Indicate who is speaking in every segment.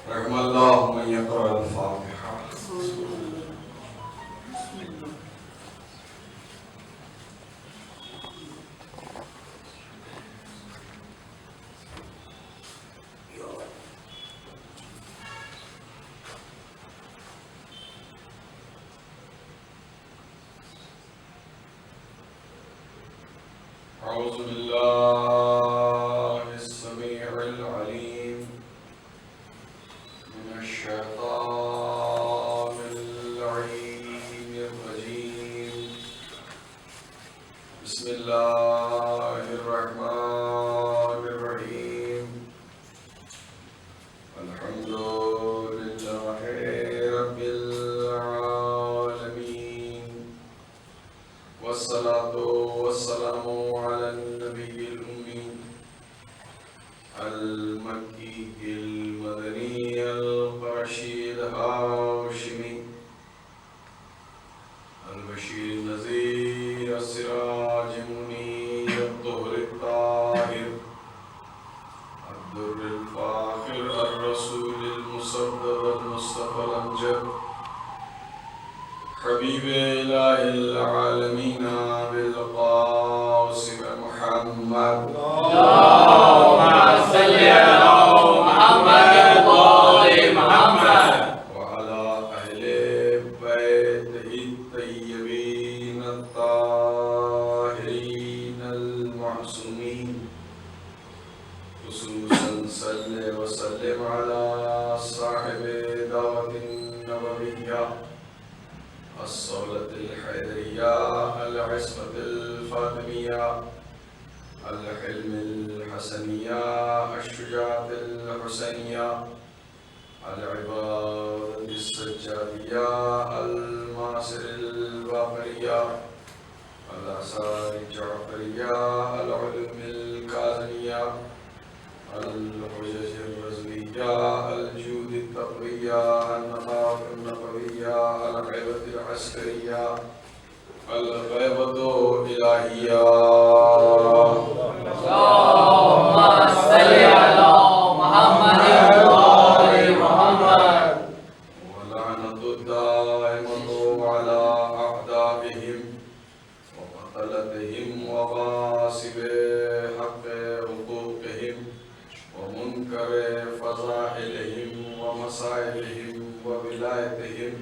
Speaker 1: رحم الله من يقرأ الفاتحة. أعوذ بالله السميع العليم من الشيطان اللعين الرجيم. بسم الله الرحمن الرحيم. الحمد لله رب العالمين، والصلاة والسلام على النبي الأمي المكي المدني القرشي الهاشمي البشير النذير السراج المنير الطهر الطاهر الدر الفاخر الرسول المصدق المصطفى الأمجد حبيب إله العالمين بالقاسم محمد. اللهم صل على محمد وآل محمد وعلى أهل بيته الطيبين الطاهرين المعصومين. خصوصا صل وسلم على صاحب دعوة النبوية الصولة الحيدرية العصمة الفاطمية الحلم الحسنية الشجاعة الحسينية العبادة السجادية المعاصر الباقرية الآثار الجعفرية العلوم الكاظمية الحجج الرزمية الجود التقوية النظافة النبوية الغيبة العسكرية الغيبة الإلهية. اللهم صل على محمد وآل محمد. ولعنة الدائمة على أعدائهم وقتلتهم وغاصب حق حقوقهم ومنكر فضائلهم ومصائبهم وولايتهم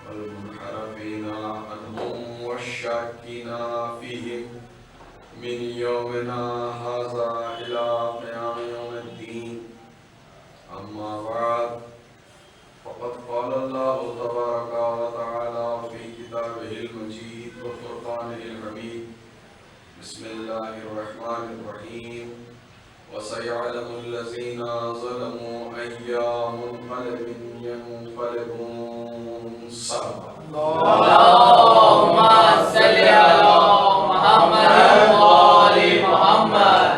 Speaker 1: والمنحرفين عنهم والشاكين فيهم من يومنا هذا إلى قيام يوم الدين. أما بعد، فقد قال الله تبارك وتعالى في كتابه المجيد وفرقانه الحميد. بسم الله الرحمن الرحيم. وسيعلم الذين ظلموا أي منقلب ينقلبون. اللهم صل على محمد وآل محمد.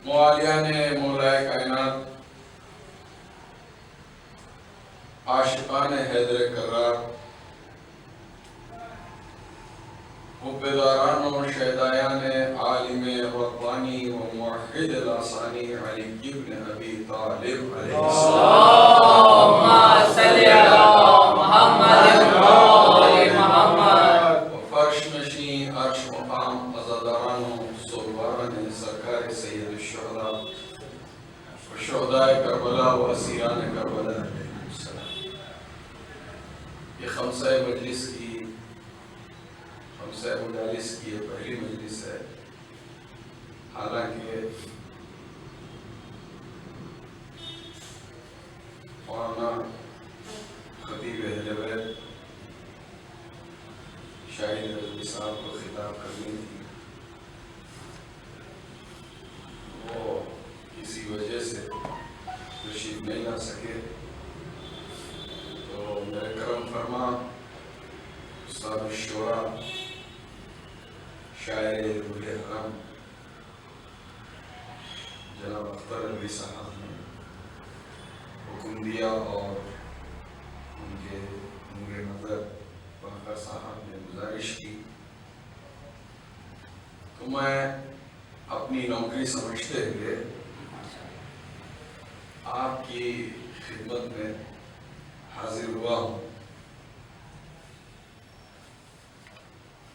Speaker 1: موالیان مولا کائنات، عاشقان حیدر کرار، حبداران و شہدایان عالم ربانی و موحد الاسانی علی ابن ابی طالب علیہ السلام. اللهم صل على محمد وآل محمد. و فرش نشین عرش مقام عزاداران و سلواران سرکار سید الشہداء و شہداء کربلا و اسیران کربلا علیہ السلام. یہ خمسہ مجلس کی مجالس کی یہ پہلی مجلس ہے. حالانکہ مولانا خطیب اہل بیت شاہد رضوی صاحب کو خطاب کرنی تھی، وہ کسی وجہ سے تشریف نہیں لا سکے، تو میرے کرم فرما استاد الشورا شاعر روح حرم جناب اختر علی صاحب نے حکم دیا اور ان کے نور نظر باقر صاحب نے گزارش کی، تو میں اپنی نوکری سمجھتے ہوئے آپ کی خدمت میں حاضر ہوا ہوں۔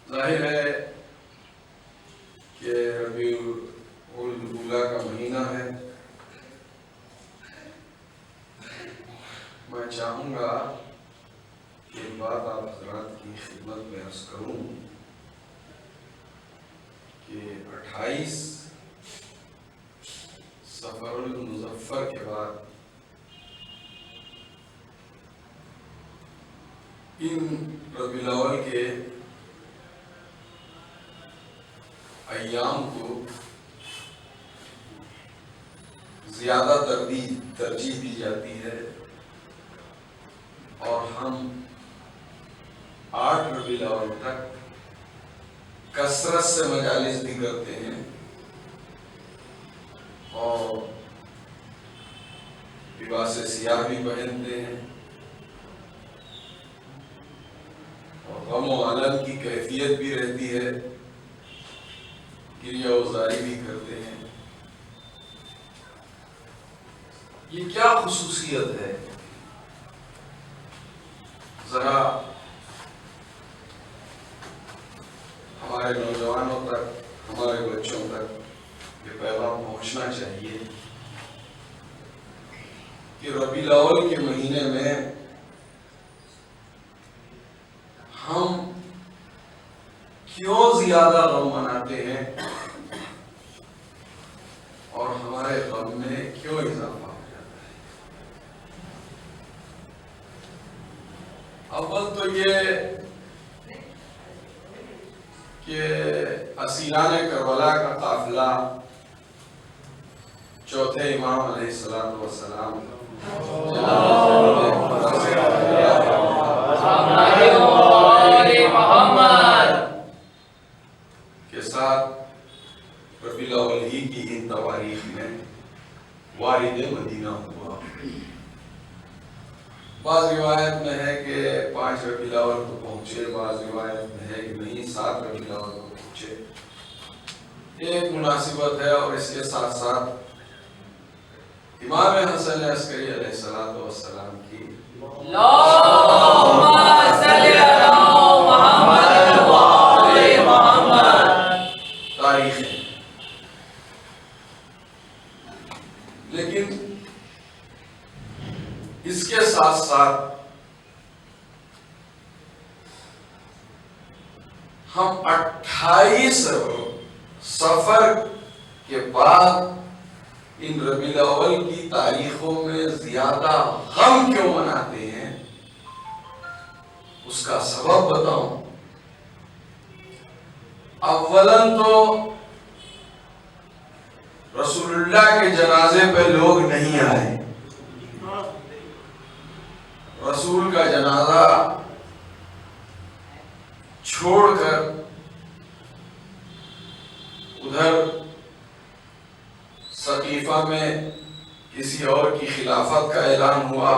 Speaker 1: ظاہر ہے کہ ربیع الاولیٰ کا مہینہ ہے۔ میں چاہوں گا کہ ایک بات آپ حضرات کی خدمت میں عرض کروں کہ 28 صفر المظفر کے بعد ان ربیع الاول کے ایام کو زیادہ ترجیح دی جاتی ہے، اور ہم 8 ربیع الاول تک کثرت سے مجالس بھی کرتے ہیں اور لباس سیاہ بھی پہنتے ہیں اور غم و الم کی کیفیت بھی رہتی ہے، گریہ وزاری بھی کرتے ہیں۔ یہ کیا خصوصیت ہے؟ ذرا ہمارے نوجوانوں تک، ہمارے بچوں تک یہ پیغام پہنچنا چاہیے کہ ربیع الاول کے مہینے میں ہم کیوں زیادہ غم مناتے ہیں اور ہمارے غم میں کیوں اضافہ ہو جاتا ہے۔ اول تو یہ کہ اسیران کربلا کا قافلہ چوتھے امام علیہ السلام کے ساتھ ربیع الاول ہی کی ان تواریخ میں وارد مدینہ ہوا۔ بعض روایت میں ہے کہ 5 ربیع الاول کو پہنچے، بعض روایت میں ہے کہ نہیں 7 ربیع الاول کو پہنچے۔ ایک مناسبت ہے، اور اس کے ساتھ ساتھ امام حسن عسکری علیہ السلام کی اللہم صلی علی محمد وآل محمد تاریخ ہے۔ لیکن اس کے ساتھ ساتھ ہم 28 صفر کے بعد ان ربیع الاول کی تاریخوں میں زیادہ غم کیوں مناتے ہیں، اس کا سبب بتاؤں۔ اولاً تو رسول اللہ کے جنازے پہ لوگ نہیں آئے۔ رسول کا جنازہ چھوڑ کر ادھر سقیفہ میں کسی اور کی خلافت کا اعلان ہوا،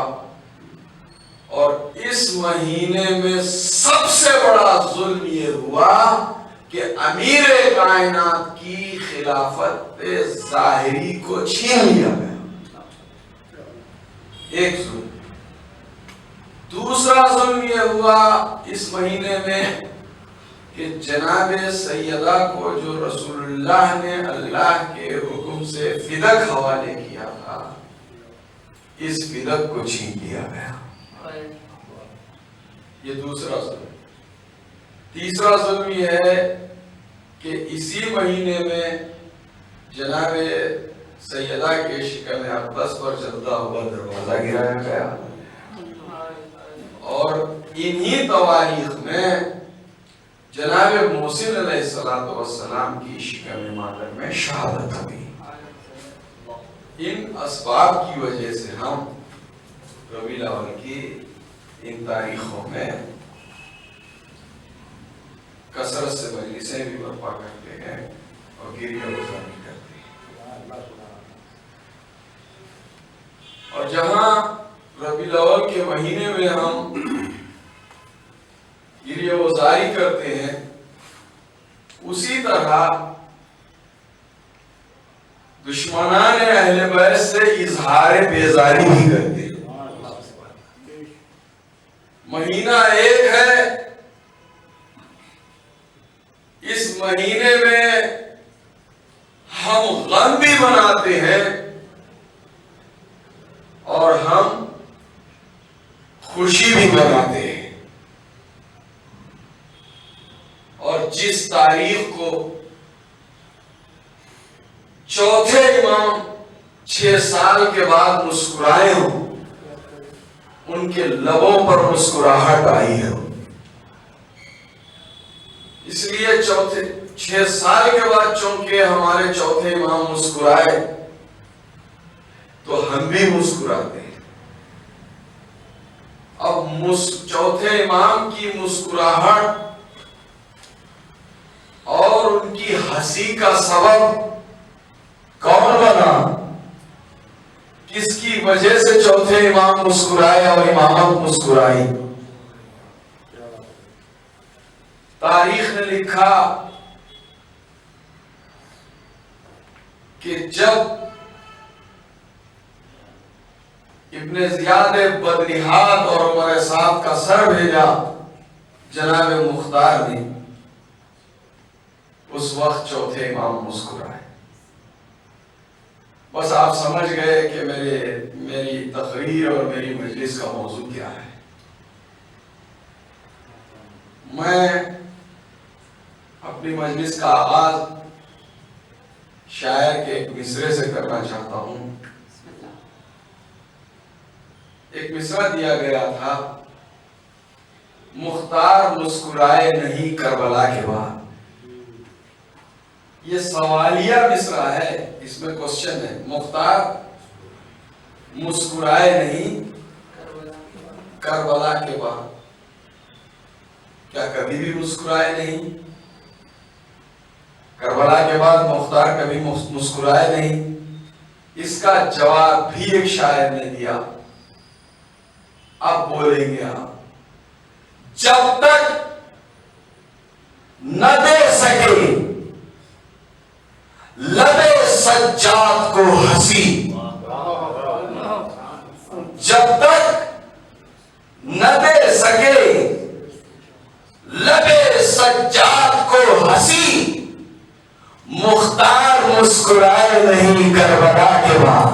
Speaker 1: اور اس مہینے میں سب سے بڑا ظلم یہ ہوا کہ امیر کائنات کی خلافت ظاہری کو چھین لیا گیا۔ ایک ظلم۔ دوسرا ظلم یہ ہوا اس مہینے میں کہ جناب سیدہ کو جو رسول اللہ نے اللہ کے حکم سے فدق حوالے کیا تھا، اس فدق کو چھین لیا گیا۔ یہ دوسرا ظلم۔ تیسرا ظلم یہ ہے کہ اسی مہینے میں جناب سیدہ کے شکم اقدس پر چلتا ہوا دروازہ گرایا گیا، اور انہی تواریخ میں جناب محسن علیہ السلام کی شکم مادر میں شہادت ہوئی۔ ان اسباب کی وجہ سے ہم ربیع الاول کی ان تاریخوں میں کثرت سے مجلسیں بھی برپا کرتے ہیں اور گریہ وزاری کرتے ہیں۔ اور جہاں ربیع الاول کے مہینے میں ہم گریہ وزاری کرتے ہیں، اسی طرح دشمنان اہل بیت سے اظہار بیزاری بھی کرتے ہیں۔ مہینہ ایک ہے، اس مہینے میں ہم غم بھی مناتے ہیں اور ہم خوشی بھی مناتے ہیں، اور جس تاریخ کو چوتھے امام 6 سال کے بعد مسکرائے ہوں، ان کے لبوں پر مسکراہٹ آئی ہے۔ اس لیے 6 سال کے بعد چونکہ ہمارے چوتھے امام مسکرائے تو ہم بھی مسکراتے ہیں۔ اب چوتھے امام کی مسکراہٹ اور ان کی ہنسی کا سبب کون بنا؟ کس کی وجہ سے چوتھے امام مسکرائے اور امامت مسکرائی؟ تاریخ نے لکھا کہ جب ابن زیاد بدنہاد اور عمر صاحب کا سر بھیجا جناب مختار نے، اس وقت چوتھے امام مسکرائے۔ بس آپ سمجھ گئے کہ میری تقریر اور میری مجلس کا موضوع کیا ہے۔ میں اپنی مجلس کا آغاز شاعر کے ایک مصرے سے کرنا چاہتا ہوں۔ ایک مصرع دیا گیا تھا، مختار مسکرائے نہیں کربلا کے بعد۔ یہ سوالیہ مصرع ہے، اس میں کوشچن ہے، مختار مسکرائے نہیں کربلا کے بعد، کیا کبھی بھی مسکرائے نہیں؟ کربلا کے بعد مختار کبھی مسکرائے نہیں؟ اس کا جواب بھی ایک شاعر نے دیا، اب بولیں گے آپ۔ جب تک نہ دے سکے لبے سجاد کو ہنسی، جب تک نہ دے سکے لبے سجاد کو ہنسی، مختار مسکرائے نہیں کربلا کے بعد۔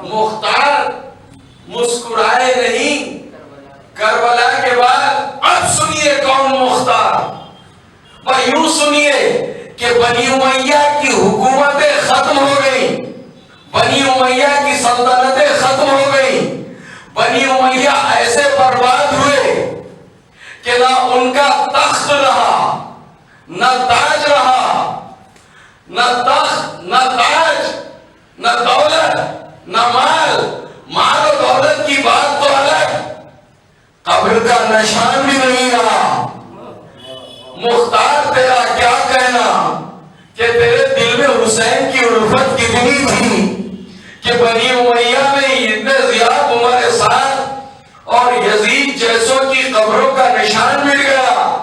Speaker 1: مختار مسکرائے نہیں کربلا کے بعد۔ اب سنیے کون مختار، اور یوں سنیے کہ بنی امیہ کی حکومتیں ختم ہو گئی، بنی امیہ کی سلطنتیں ختم ہو گئی، بنی امیہ ایسے برباد ہوئے کہ نہ ان کا تخت رہا، نہ تاج رہا، نہ تخت، نہ تاج، نہ دولت، نہ مال و دولت کی بات تو الگ، قبر کا نشان بھی نہیں رہا۔ مختار تیرا کیا کہنا کہ تیرے دل میں حسین کی الفت کتنی تھی کہ بنی امیہ میں ابن زیاد، عمر سعد اور یزید جیسوں کی قبروں کا نشان مل گیا،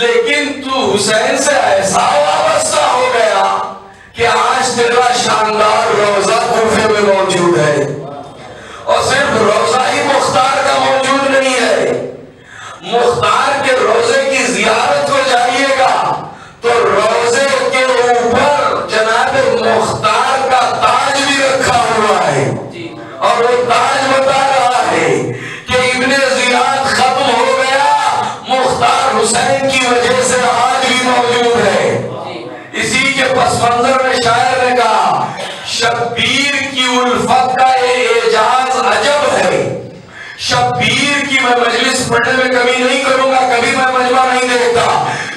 Speaker 1: لیکن تو حسین سے ایسا وابستہ ہو گیا کہ آج تیرا شاندار روضہ کوفے میں موجود ہے، اور صرف روضہ ہی مختار کا موجود نہیں ہے۔ مختار کے روضے کی زیارت کو جائیے گا تو روضے کے اوپر جناب مختار کا تاج بھی رکھا ہوا ہے، اور وہ تاج بتا رہا ہے کہ ابن زیاد ختم ہو گیا، مختار حسین کی وجہ سے آج بھی موجود ہے۔ اسی کے پس منظر میں شاعر نے کہا، شبیر کی الفت کا یہ اعجاز عجب ہے۔ شبیر کی میں مجلس پڑھنے میں کمی نہیں کروں گا، کبھی میں مجمع نہیں دیکھتا۔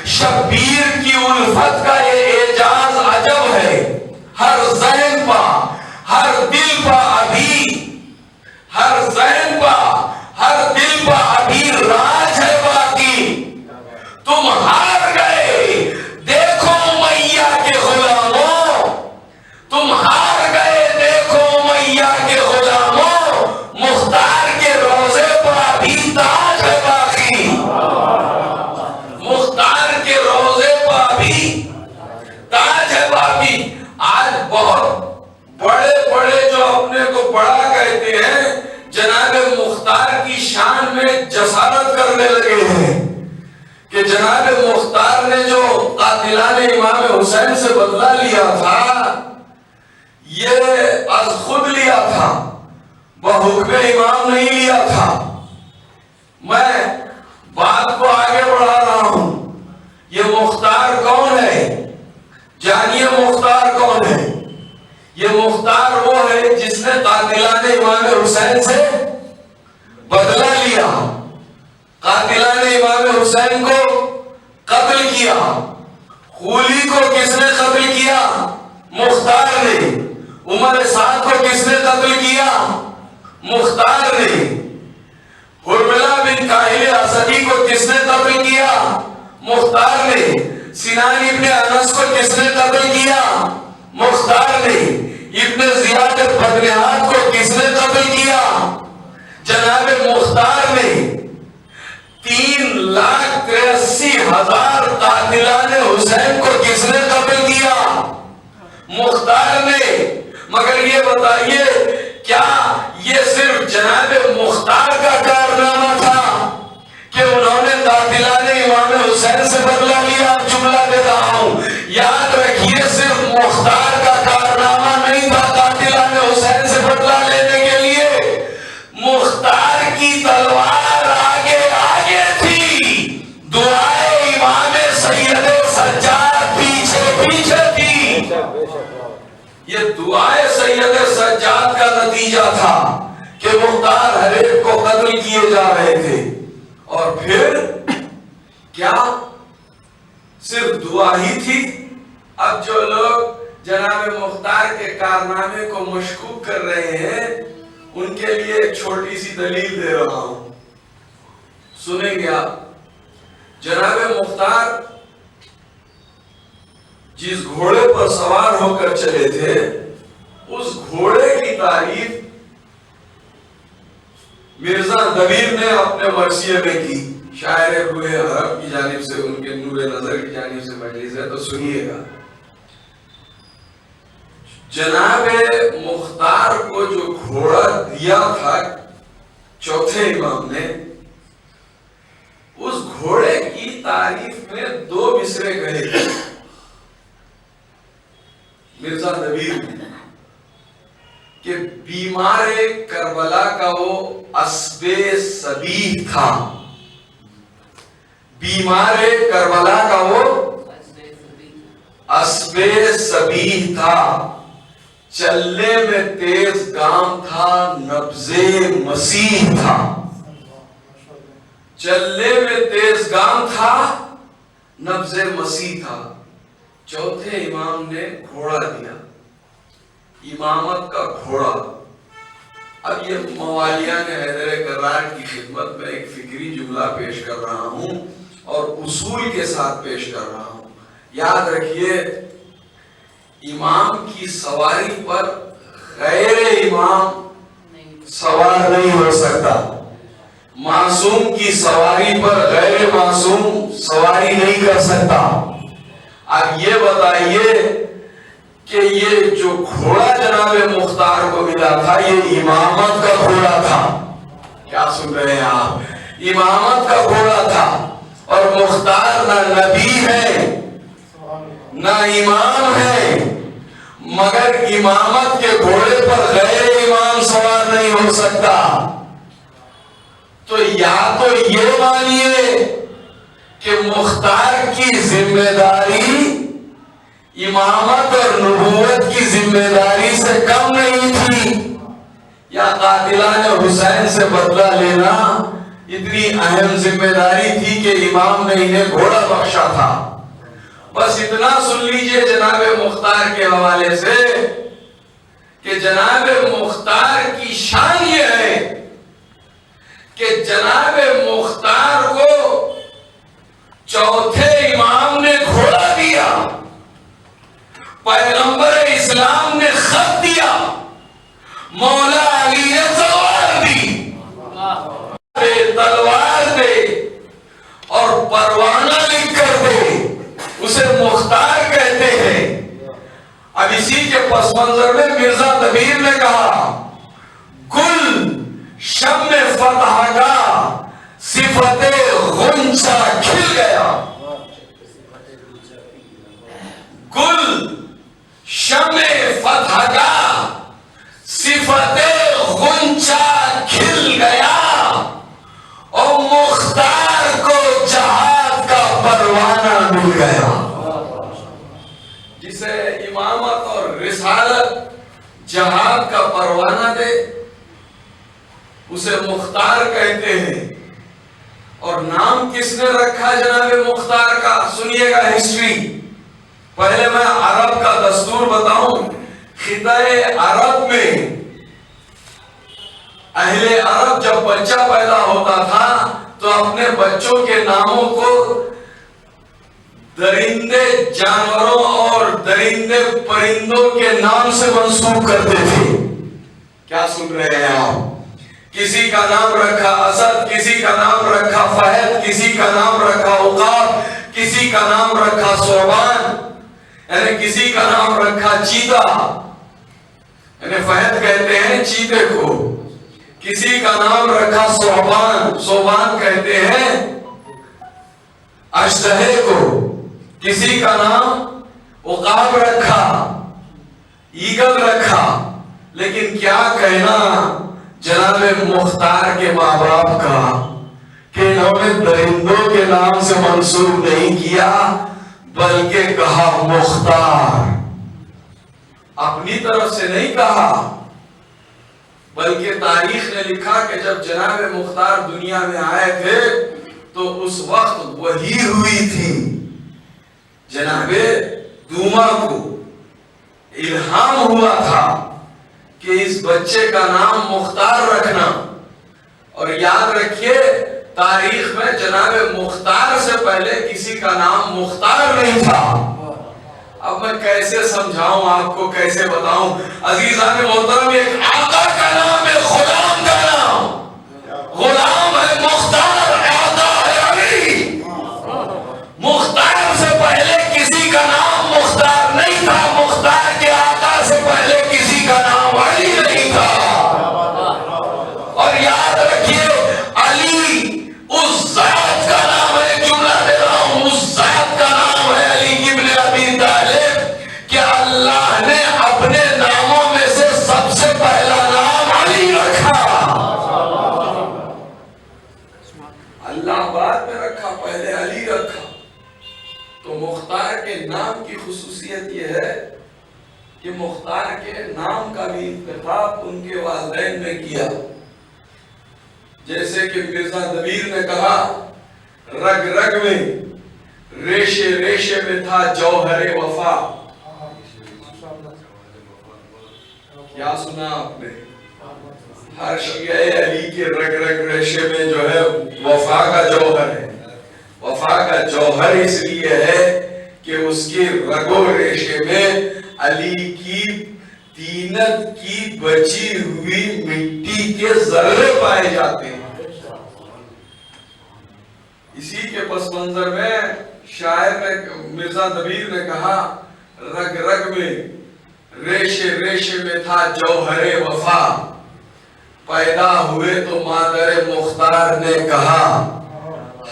Speaker 1: شبیر کی الفت کا یہ اعجاز عجب ہے، ہر ذہن پا، ہر دل پا ابھی، ہر ذہن پا، ہر دل پا ابھی راج ہے باقی۔ تم ہار گئے دیکھو امیہ کے غلاموں، تم ہار گئے دیکھو امیہ کے غلاموں، مختار کے روزے پر ابھی تاج ہے باقی، مختار کے روزے پر ابھی کہ جناب مختار نے جو قاتلان امام حسین سے بدلہ لیا تھا یہ از خود لیا تھا، بحکم امام نہیں لیا تھا۔ میں بات کو آگے بڑھا رہا ہوں۔ یہ مختار کون ہے؟ جانیے مختار کون ہے؟ یہ مختار وہ ہے جس نے قاتلان امام حسین سے بدلہ لیا، قاتلان امام حسین کو قتل کیا۔ خولی کو کس نے قتل کیا؟ مختار نے۔ عمر سعد کو کس نے قتل کیا؟ مختار نے۔ حرملہ بن کاہل اسدی کو کس نے قتل کیا؟ مختار نے۔ سنان ابن انس کو کس نے قتل کیا؟ مختار نے۔ ابن زیاد بدنہاد کو کس نے قتل کیا؟ جناب مختار نے۔ 3,83,000 قاتلان حسین کو کس نے قتل کیا؟ مختار نے۔ مگر یہ بتائیے کیا یہ صرف جناب مختار کا کارنامہ تھا کہ انہوں نے قاتلان امام حسین سے بدلہ لیا؟ جملہ دے رہا ہوں، یاد رکھیے صرف مختار کا کارنامہ نہیں تھا قاتلان حسین سے بدلہ لینے کے لیے، مختار کی تلوار آگے آگے تھی، دعائے امام سید سجاد پیچھے پیچھے تھی۔ یہ دعائے سید سجاد کا نتیجہ تھا کہ مختار ہر ایک کو قتل کیے جا رہے تھے۔ اور پھر کیا صرف دعا ہی تھی؟ اب جو لوگ جناب مختار کے کارنامے کو مشکوک کر رہے ہیں ان کے لیے ایک چھوٹی سی دلیل دے رہا ہوں، سنیں گے آپ۔ جناب مختار جس گھوڑے پر سوار ہو کر چلے تھے اس گھوڑے کی تعریف مرزا دبیر نے اپنے مرثیے میں کی، شاعر روح عرب کی جانب سے، ان کے نور نظر کی جانب سے مجلس ہے تو سنیے گا۔ جناب مختار کو جو گھوڑا دیا تھا چوتھے امام نے، اس گھوڑے کی تعریف میں 2 مصرے کہے تھے مرزا دبیر نے کہ بیمار کربلا کا وہ اسب سبیح تھا، بیمار کربلا کا وہ اسب سبیح تھا، چلنے میں تیز گام تھا، نبض مسیح تھا، چلنے میں تیز گام تھا، نبض مسیح تھا۔ چوتھے امام نے گھوڑا دیا، امامت کا گھوڑا۔ اب یہ موالیان حیدر کرار کی خدمت میں ایک فکری جملہ پیش کر رہا ہوں اور اصول کے ساتھ پیش کر رہا ہوں۔ یاد رکھیے امام کی سواری پر غیر امام سوار نہیں ہو سکتا، معصوم کی سواری پر غیر معصوم سواری نہیں کر سکتا۔ اب یہ بتائیے کہ یہ جو گھوڑا جناب مختار کو ملا تھا یہ امامت کا گھوڑا تھا، کیا سن رہے ہیں آپ؟ امامت کا گھوڑا تھا، اور مختار نہ نبی ہے نہ امام ہے، مگر امامت کے گھوڑے پر غیر امام سوار نہیں ہو سکتا۔ تو یا تو یہ مانیے کہ مختار کی ذمہ داری امامت اور نبوت کی ذمہ داری سے کم نہیں تھی، یا قاتلان حسین سے بدلہ لینا اتنی اہم ذمہ داری تھی کہ امام نے انہیں گھوڑا بخشا تھا۔ بس اتنا سن لیجئے جناب مختار کے حوالے سے کہ جناب مختار کی شان یہ ہے کہ جناب مختار کو چوتھے امام نے گھوڑا دیا، پیغمبر اسلام نے خط دیا، مولا علی نے تلوار دی، تلوار دے اور پروانہ لکھ کر دے، اسے مختار کہتے ہیں۔ اب اسی کے پس منظر میں مرزا دبیر نے کہا گل شم فتح کا صفت غنچہ کھل گیا، گل شمع فتح کا صفت غنچہ کھل گیا، اور مختار کو جہاد کا پروانہ مل گیا۔ جسے امامت اور رسالت جہاد کا پروانہ دے اسے مختار کہتے ہیں۔ اور نام کس نے رکھا جناب مختار کا؟ سنیے گا ہسٹری۔ پہلے میں عرب کا دستور بتاؤں۔ خطۂ عرب میں اہل عرب جب بچہ پیدا ہوتا تھا تو اپنے بچوں کے ناموں کو درندے جانوروں اور درندے پرندوں کے نام سے منسوب کرتے تھے۔ کیا سن رہے ہیں آپ؟ کسی کا نام رکھا اسد، کسی کا نام رکھا فہد، کسی کا نام رکھا عقاب، کسی کا نام رکھا ثعبان، یعنی کسی کا نام رکھا چیتا، یعنی فہد کہتے ہیں چیتے کو، کسی کا نام رکھا ثعبان، ثعبان کہتے ہیں اشتہے کو، کسی کا نام عقاب رکھا، ایگل رکھا۔ لیکن کیا کہنا جناب مختار کے ماں باپ کا کہ انہوں نے درندوں کے نام سے منسوب نہیں کیا بلکہ کہا مختار۔ اپنی طرف سے نہیں کہا بلکہ تاریخ نے لکھا کہ جب جناب مختار دنیا میں آئے تھے تو اس وقت وحی ہوئی تھی، جناب دوما کو الہام ہوا تھا کہ اس بچے کا نام مختار رکھنا۔ اور یاد رکھیے تاریخ میں جناب مختار سے پہلے کسی کا نام مختار نہیں تھا۔ اب میں کیسے سمجھاؤں آپ کو، کیسے بتاؤں؟ عزیزان محترم، ایک آقا کا نام ہے، غلام کا نام، غلام ہے مختار، آقا ہے علی۔ مختار سے پہلے کسی کا نام مختار نہیں تھا، مختار کے آقا سے پہلے کسی کا نام علی نہیں تھا۔ اور یاد رکھیے علی اس ذات کا نام ہے، جملہ دے رہا ہوں، اس ذات کا نام ہے علی ابن ابی طالب، کہ اللہ نے اپنے ناموں میں سے سب سے پہلا نام علی رکھا۔ اللہ بعد میں رکھا، پہلے علی رکھا۔ تو مختار کے نام کی خصوصیت یہ ہے کہ مختار کے نام کا بھی انتخاب ان کے والدین نے کیا۔ جیسے کہ مرزا دبیر نے کہا، رگ رگ میں ریشے ریشے میں تھا جوہر وفا۔ کیا سنا آپ نے؟ ہر شیعہ علی کے رگ رگ ریشے میں جو ہے وفا کا جوہر ہے۔ وفا کا جوہر اس لیے ہے کہ اس کے رگ و ریشے میں علی کی تینت کی بچی ہوئی مٹی کے ذرے پائے جاتے ہیں۔ اسی کے پس منظر میں شاعر نے، مرزا دبیر نے کہا، رگ رگ میں ریشے ریشے میں تھا جوہر وفا، پیدا ہوئے تو مادر مختار نے کہا،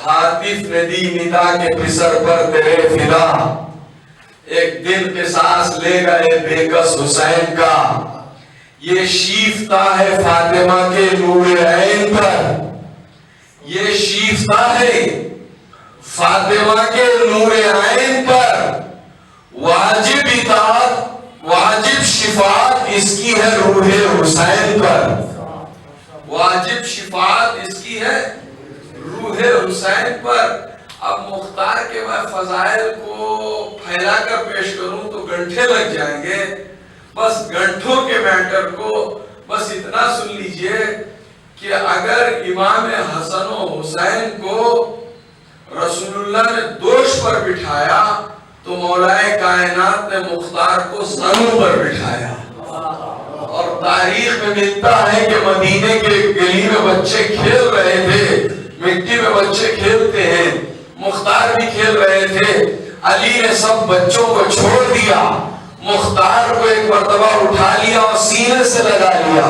Speaker 1: حاطف نے دی ندا کے پسر پر تیرے فدا، ایک دن قصاص لے گئے بے کس حسین کا، یہ شیفتہ ہے فاطمہ کے نور عین پر، یہ شیفتہ ہے فاطمہ کے نور عین پر، واجب اطاعت واجب شفاعت اس کی ہے روح حسین پر، واجب شفاعت اس کی ہے روح حسین پر۔ اب مختار کے میں فضائل کو پھیلا کر پیش کروں تو گھنٹے لگ جائیں گے، بس گھنٹوں کے میٹر کو بس اتنا سن لیجئے کہ اگر امام حسن و حسین کو رسول اللہ نے دوش پر بٹھایا تو مولا کائنات نے مختار کو زنوں پر بٹھایا۔ اور تاریخ میں ملتا ہے کہ مدینے کے گلی میں بچے کھیل رہے تھے، مٹی میں بچے کھیلتے ہیں، مختار بھی کھیل رہے تھے، علی نے سب بچوں کو چھوڑ دیا، مختار کو ایک مرتبہ اٹھا لیا اور سینے سے لگا لیا،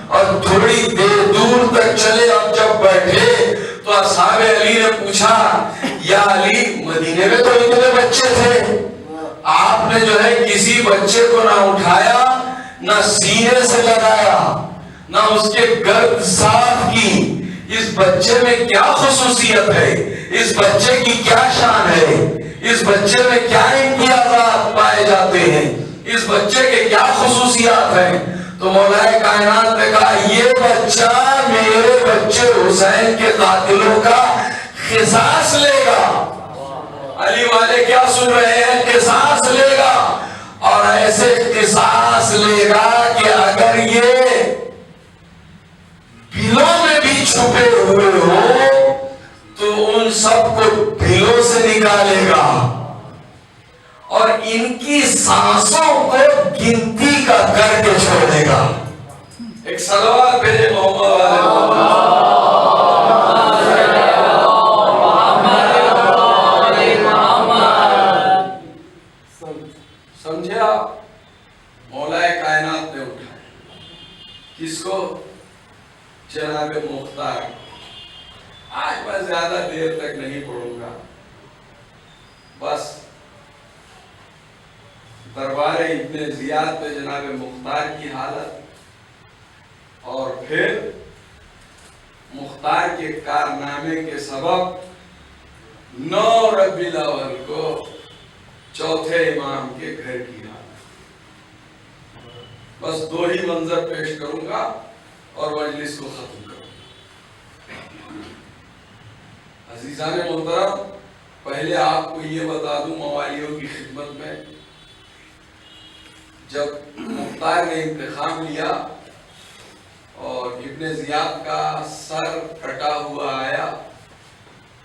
Speaker 1: اور تھوڑی دیر دور تک چلے، اور جب بیٹھے تو تو اصحاب علی نے پوچھا یا علی مدینے میں تو اتنے بچے تھے، آپ نے جو ہے کسی بچے کو نہ اٹھایا، نہ سینے سے لگایا، نہ اس کے گرد صاف کی، اس بچے میں کیا خصوصیت ہے، اس بچے کی کیا شان ہے، اس بچے میں کیا امتیازات پائے جاتے ہیں، اس بچے کے کیا خصوصیات ہیں؟ تو مولا کائنات نے کہا یہ بچہ میرے بچے حسین کے قاتلوں کا قصاص لے گا۔ علی والے کیا سن رہے ہیں؟ قصاص لے گا، اور ایسے قصاص لے گا کہ اگر یہ بھیلوں میں بھی چھپے ہوئے ہو تو ان سب کو بھیلوں سے نکالے گا، اور ان کی سانسوں کو گنتی کا کر کے چھوڑے گا۔ ایک صلوات بھیجے محمد سمجھے آپ؟ مولا کائنات نے اٹھایا کس کو؟ جناب مختار۔ آج میں زیادہ دیر تک نہیں پڑھوں گا، بس دربار ابن زیاد پہ جناب مختار کی حالت، اور پھر مختار کے کارنامے کے سبب 9 ربیع الاول کو چوتھے امام کے گھر کی حالت۔ بس 2 ہی منظر پیش کروں گا اور مجلس کو ختم کروں گا۔ عزیزان محترم، پہلے آپ کو یہ بتا دوں موالیوں کی خدمت میں، جب مختار نے انتخاب لیا اور ابن زیاد کا سر کٹا ہوا آیا،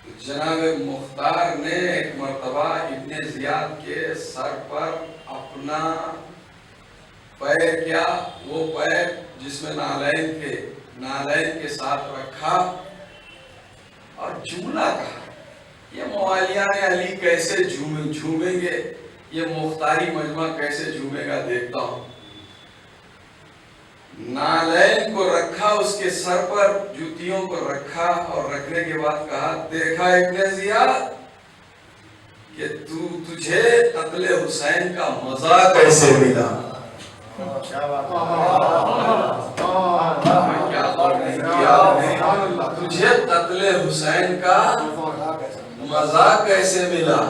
Speaker 1: تو جناب مختار نے ایک مرتبہ ابن زیاد کے سر پر اپنا پیر کیا، وہ پیر جس میں نالین تھے، نالین کے ساتھ رکھا اور جملہ کہا۔ یہ موالیان علی کیسے جھومیں گے، یہ مختاری مجمع کیسے جھومے گا، دیکھتا ہوں۔ نالین کو رکھا اس کے سر پر، جوتیوں کو رکھا، اور رکھنے کے بعد کہا دیکھا ابن زیاد کہ تجھے قتل حسین کا مزہ کیسے ملا۔ تجھے قتل حسین کا مزہ کیسے ملا۔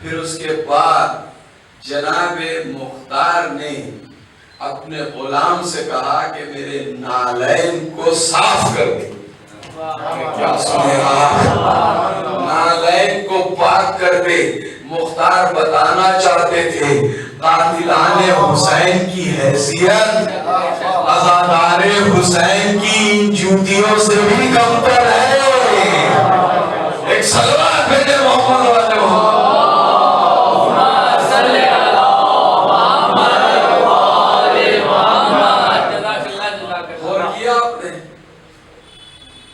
Speaker 1: پھر اس کے بعد جناب مختار نے اپنے غلام سے کہا کہ میرے نالین کو صاف کر دے۔ کیا سنے آپ؟ نالین کو پاک کر دے۔ مختار بتانا چاہتے تھے قاتلان حسین کی حیثیت عزادار حسین کی جوتیوں سے بھی کمتر ہے۔ ایک صلوات بھیجے محمد والے محمد۔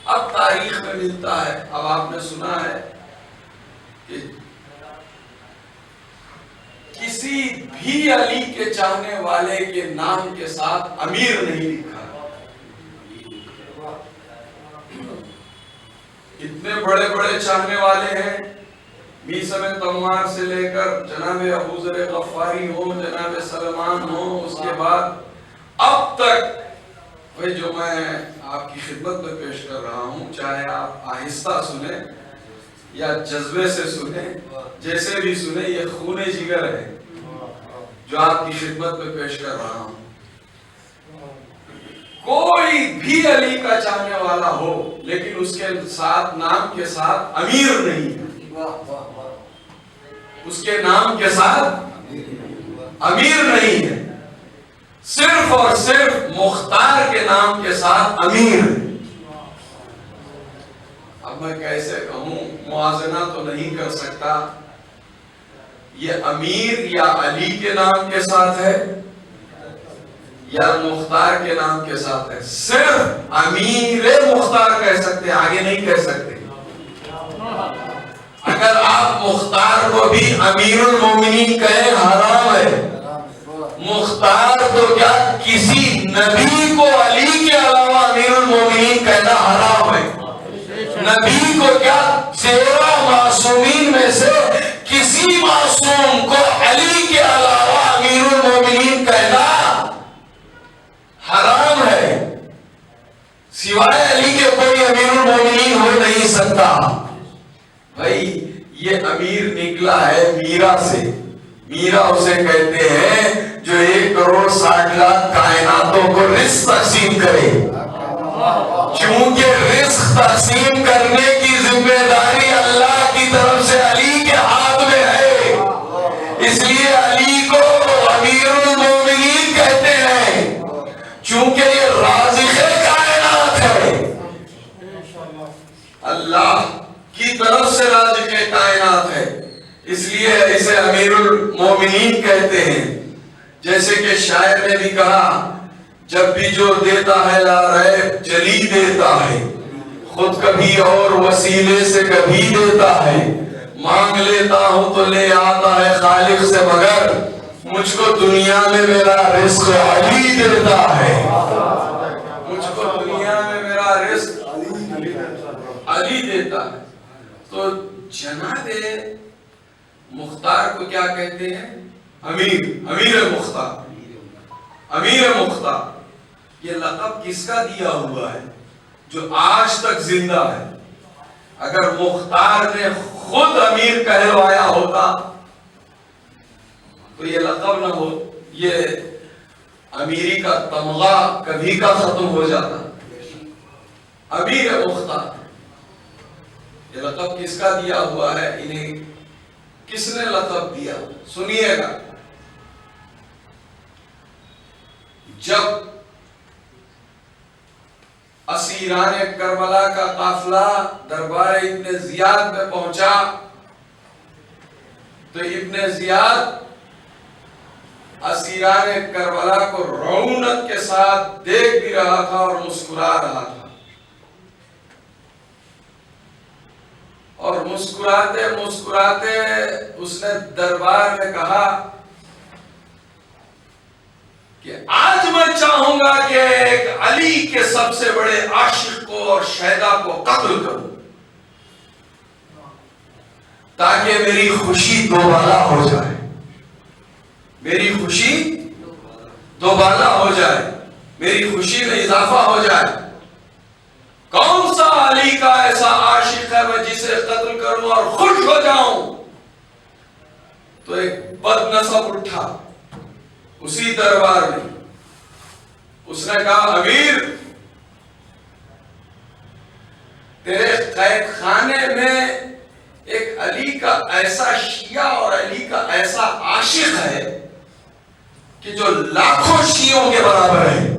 Speaker 1: اب تاریخ میں ملتا ہے، اب آپ نے سنا ہے کہ کسی بھی علی کے چاہنے والے کے نام کے ساتھ امیر نہیں لکھا۔ اتنے بڑے بڑے چاہنے والے ہیں، میثم تمار سے لے کر جناب ابو ذر غفاری ہو، جناب سلمان ہو، اس کے بعد اب تک جو میں آپ کی خدمت میں پیش کر رہا ہوں، چاہے آپ آہستہ سنیں یا جذبے سے سنیں، جیسے بھی سنیں، یہ خون جگر ہے جو آپ کی خدمت میں پیش کر رہا ہوں۔ کوئی بھی علی کا چاہنے والا ہو لیکن اس کے ساتھ نام کے ساتھ امیر نہیں ہے، اس کے نام کے ساتھ امیر نہیں ہے، صرف اور صرف مختار کے نام کے ساتھ امیر۔ اب میں کیسے کہوں، موازنہ تو نہیں کر سکتا، یہ امیر یا علی کے نام کے ساتھ ہے یا مختار کے نام کے ساتھ ہے۔ صرف امیر مختار کہہ سکتے، آگے نہیں کہہ سکتے۔ اگر آپ مختار کو بھی امیر المومنین کہیں حرام ہے۔ مختار تو کیا کسی نبی کو علی کے علاوہ امیر المومنین کہنا حرام ہے۔ نبی کو کیا 13 معصومین میں سے کسی معصوم کو علی کے علاوہ امیر المومنین کہنا حرام ہے، سوائے علی کے کوئی امیر المومنین ہو نہیں سکتا۔ بھائی یہ امیر نکلا ہے میرا سے، میرا اسے کہتے ہیں جو 1 کروڑ 60 لاکھ کائناتوں کو رزق تقسیم کرے، چونکہ رزق تقسیم کرنے کی ذمہ داری اللہ کی طرف سے علی کے ہاتھ میں ہے، اس لیے علی کو امیر المومنین کہتے ہیں، چونکہ یہ رازق کائنات ہے، اللہ کی طرف سے رازق کائنات ہے، اس لیے اسے امیر المومنین کہتے ہیں۔ جیسے کہ شاعر نے بھی کہا، جب بھی جو دیتا ہے لا ریب جلی دیتا ہے، خود کبھی اور وسیلے سے کبھی دیتا ہے، مانگ لیتا ہوں تو لے آتا ہے خالق سے، مگر مجھ کو دنیا میں میرا رزق علی دیتا ہے، مجھ کو دنیا میں میرا رزق علی دیتا ہے۔ تو جناب مختار کو کیا کہتے ہیں؟ امیر مختار، امیر مختار۔ یہ لقب کس کا دیا ہوا ہے؟ جو آج تک زندہ ہے۔ اگر مختار نے خود امیر کہلوایا ہوتا تو یہ لقب نہ ہو، یہ امیری کا تمغہ کبھی کا ختم ہو جاتا۔ امیر مختار، یہ لقب کس کا دیا ہوا ہے؟ انہیں کس نے لقب دیا؟ سنیے گا۔ جب اسیران کربلا کا قافلہ دربار ابن زیاد میں پہنچا تو ابن زیاد اسیران کربلا کو رعونت کے ساتھ دیکھ بھی رہا تھا اور مسکرا رہا تھا، اور مسکراتے مسکراتے اس نے دربار میں کہا کہ آج میں چاہوں گا کہ ایک علی کے سب سے بڑے عاشق کو اور شہدا کو قتل کروں تاکہ میری خوشی دوبالا ہو جائے، میری خوشی دوبالا ہو جائے، میری خوشی میں اضافہ ہو جائے۔ کون سا علی کا ایسا عاشق ہے میں جسے قتل کروں اور خوش ہو جاؤں؟ تو ایک بد نصب اٹھا اسی دربار میں، اس نے کہا امیر، تیرے قید خانے میں ایک علی کا ایسا شیعہ اور علی کا ایسا عاشق ہے کہ جو لاکھوں شیعوں کے برابر ہے،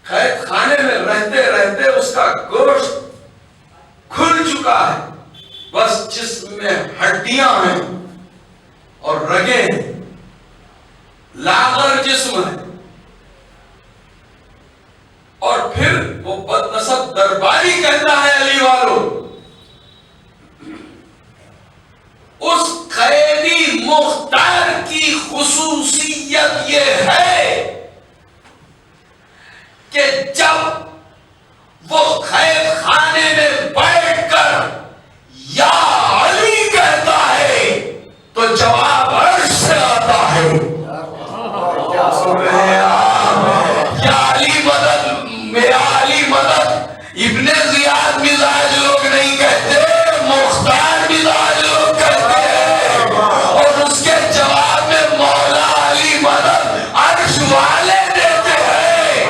Speaker 1: قید خانے میں رہتے رہتے اس کا گوشت کھل چکا ہے، بس جسم میں ہڈیاں ہیں اور رگیں ہیں، لاغر جسم ہے، اور پھر وہ بد نصب درباری کہتا ہے علی والوں، اس قیدی مختار کی خصوصیت یہ ہے کہ جب وہ قید خانے میں بیٹھ کر یا علی کہتا ہے تو جواب عرش سے آتا ہے۔ کیا سن رہے ہیں آپ؟ یا علی مدد، میرا علی مدد۔ ابن زیاد مزاج لوگ نہیں کہتے، مختار مزاج لوگ کہتے ہیں، اور اس کے جواب میں مولا علی مدد عرش والے دیتے ہیں۔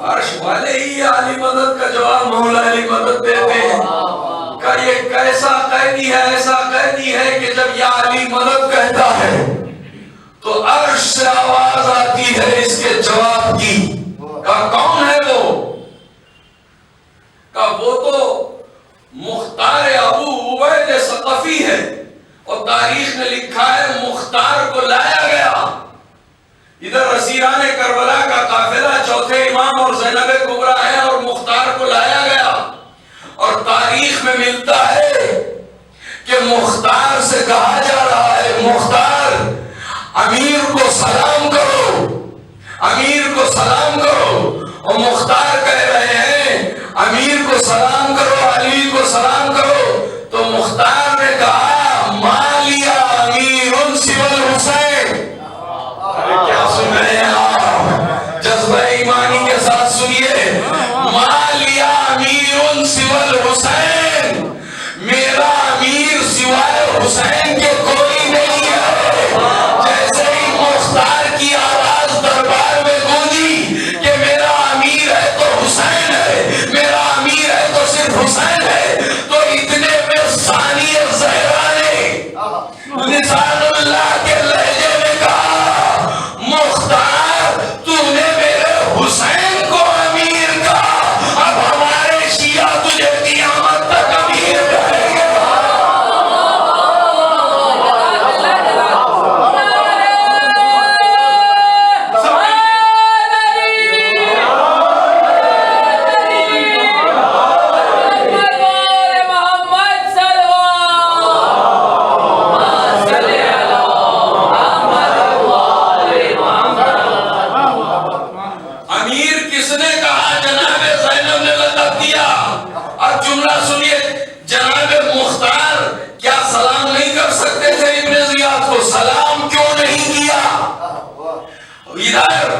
Speaker 1: عرش والے ہی علی مدد کا جواب مولا علی مدد دیتے ہیں۔ کہ یہ کیسا قیدی ہے، ایسا قیدی ہے کہ جب یا علی مدد کہتا ہے تو عرش سے آواز آتی ہے اس کے جواب کی۔ کہا کون ہے وہ؟ کہا وہ تو مختار ابو عبید ثقفی ہے، اور تاریخ نے لکھا ہے مختار کو لایا گیا، ادھر اسیران کربلا کا قافلہ چوتھے امام اور زینب کبریٰ ہے اور مختار کو لایا گیا، اور تاریخ میں ملتا ہے کہ مختار سے کہا جا رہا ہے مختار امیر کو سلام کرو، امیر کو سلام کرو، اور مختار کہہ رہے ہیں امیر کو سلام کرو، علی کو سلام کرو، تو مختار نے کہا مالیا امیر سوى الحسین. کیا سن رہے ہیں آپ؟ جذبہ ایمانی کے ساتھ سنیے. مالیا امیر سوى الحسین، میرا امیر سوائے حسین کے کوئی نہیں ہے. جیسے ہی مختار کی آواز دربار میں گونجی کہ میرا امیر ہے تو حسین ہے، میرا امیر ہے تو صرف حسین ہے، تو اتنے میں ثانی زہرا نے لسان اللہ کے لہجے میں کہا مختار تو نے میرے حسین کو امیر کہا، اب ہمارے شیعہ تجھے قیامت تک امیر کہیں گے. امیر کس نے کہا؟ جناب زینب نے لقب دیا. اب جملہ سنیے، جناب مختار کیا سلام نہیں کر سکتے تھے ابن زیاد کو؟ سلام کیوں نہیں کیا؟ ادھر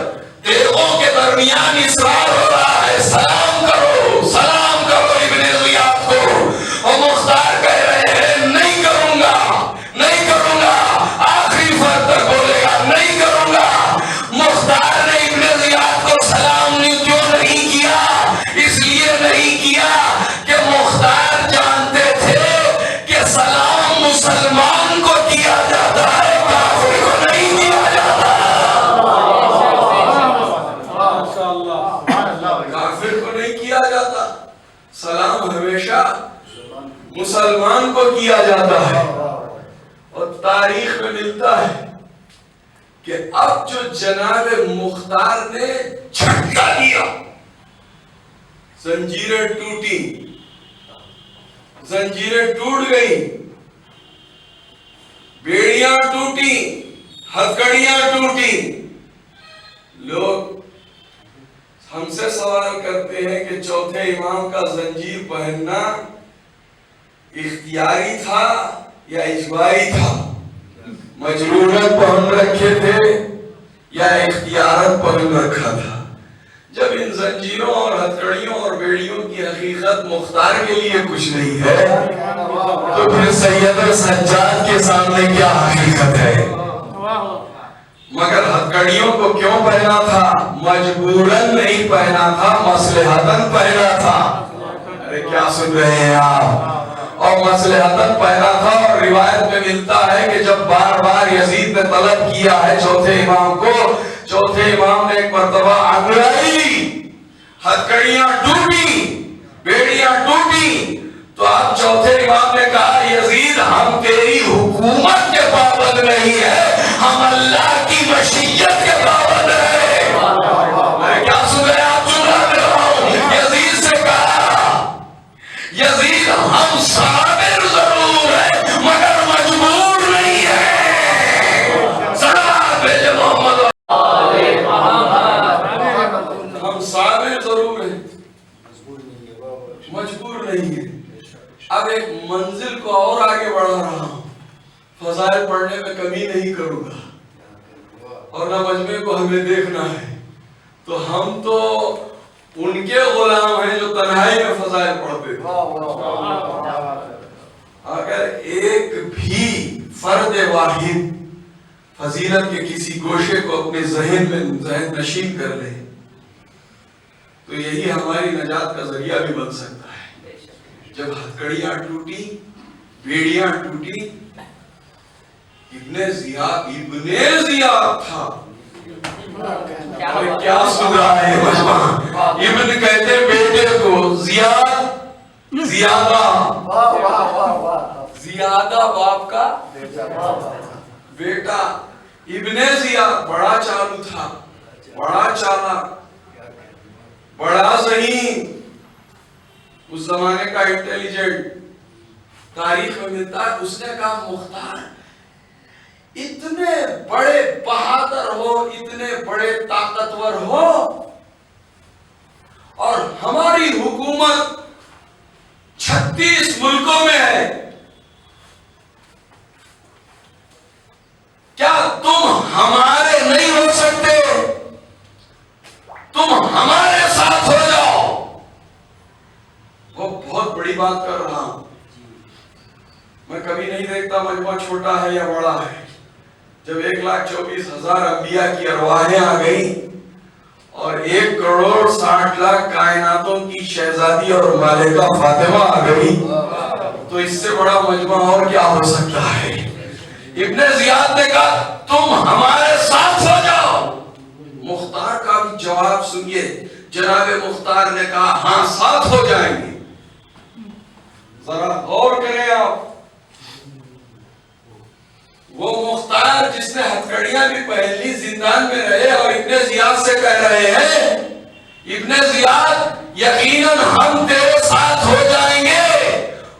Speaker 1: دیگوں کے درمیان اصرار ہو رہا ہے سلام کرو، سلام کرو ابن زیاد کو، اور مختار کہہ رہے ہیں نہیں کروں گا، نہیں کروں گا. آخری فرد تک بولے گا نہیں کروں گا. مختار نے ابن زیاد کو سلام کیوں نہیں کیا؟ اس لیے نہیں کیا کہ مختار جانتے تھے کہ سلام مسلمان کو کیا جاتا ہے، کافر کو نہیں کیا جاتا. کافر کو نہیں کیا جاتا، سلام ہمیشہ مسلمان کو کیا جاتا ہے. اور تاریخ میں ملتا ہے کہ اب جو جناب مختار نے جھٹکا دیا، زنجیریں ٹوٹی، زنجیریں ٹوٹ گئی، بیڑیاں ٹوٹی، ہتھکڑیاں ٹوٹی. لوگ ہم سے سوال کرتے ہیں کہ چوتھے امام کا زنجیر پہننا اختیاری تھا یا اجباری تھا؟ مجبوراً پہن رکھے تھے یا اختیارت پہن رکھا تھا؟ جب ان زنجیروں اور ہتھکڑیوں اور بیڑیوں کی حقیقت مختار کے لیے کچھ نہیں ہے تو پھر سید سجاد کے سامنے کیا حقیقت ہے؟ مگر ہتھکڑیوں کو کیوں پہنا تھا؟ مجبوراً نہیں پہنا تھا، مصلحتاً پہنا تھا. ارے کیا سن رہے ہیں آپ؟ اور مصلحتاً پہنا تھا. اور روایت میں ملتا ہے کہ جب بار بار یزید نے طلب کیا ہے چوتھے امام کو، چوتھے امام نے ایک مرتبہ انگڑائی، ہتھکڑیاں ٹوٹی، بیڑیاں ٹوٹی، تو اب چوتھے امام نے کہا یزید ہم تیری حکومت کے پابند نہیں ہے، ہم اللہ کی مشیت کے پابند ہیں. میں کیا سن رہے آپ؟ سن رہا ہوں. یزید سے کہا یزید ہم صابر ضرور ہیں مگر مجبور نہیں ہیں. صلوات بھیجے محمد. ہم صابر ضرور ہیں مجبور نہیں ہیں. اب ایک منزل کو اور آگے بڑھا رہا ہوں، فضائل پڑھنے میں کمی نہیں کروں گا اور نہ مجمع کو ہمیں دیکھنا ہے. تو ہم تو ان کے غلام ہیں جو تنہائی میں فضائل پڑھتے تھے. اگر ایک بھی فرد واحد فضیلت کے کسی گوشے کو اپنے ذہن میں ذہن نشین کر لے تو یہی ہماری نجات کا ذریعہ بھی بن سکتا ہے. جب ہتھکڑیاں ٹوٹی، بیڑیاں ٹوٹی، ابن زیاد تھا. کیا سن رہا ہے مجمع؟ ابن کہتے بیٹے کو زیاد، زیادہ، زیادہ باپ کا بیٹا. ابن زیاد بڑا چالو تھا، بڑا چالاک، بڑا ذہین، اس زمانے کا انٹیلیجنٹ. تاریخ میں ملتا ہے اس نے کہا مختار اتنے بڑے بہادر ہو، اتنے بڑے طاقتور ہو، ملکوں میں ہے، کیا تم ہمارے نہیں ہو سکتے؟ تم ہمارے ساتھ ہو جاؤ۔ وہ بہت بڑی بات کر رہا ہوں۔ میں کبھی نہیں دیکھتا مجمع چھوٹا ہے یا بڑا ہے۔ جب 1,24,000 انبیاء کی ارواحیں آ گئی اور 1,60,00,000 کائناتوں کی شہزادی اور ملکہ فاطمہ آ گئی، تو اس سے بڑا مجمع اور کیا ہو سکتا ہے؟ ابن زیاد نے کہا تم ہمارے ساتھ ہو جاؤ۔ مختار کا بھی جواب سنیے، جناب مختار نے کہا ہاں ساتھ ہو جائیں گے۔ ذرا غور کریں آپ، وہ مختار جس نے ہتھکڑیاں بھی پہن لی، زندان میں رہے، اور ابن زیاد سے کہہ رہے ہیں ابن زیاد یقیناً ہم تیرے ساتھ ہو جائیں گے۔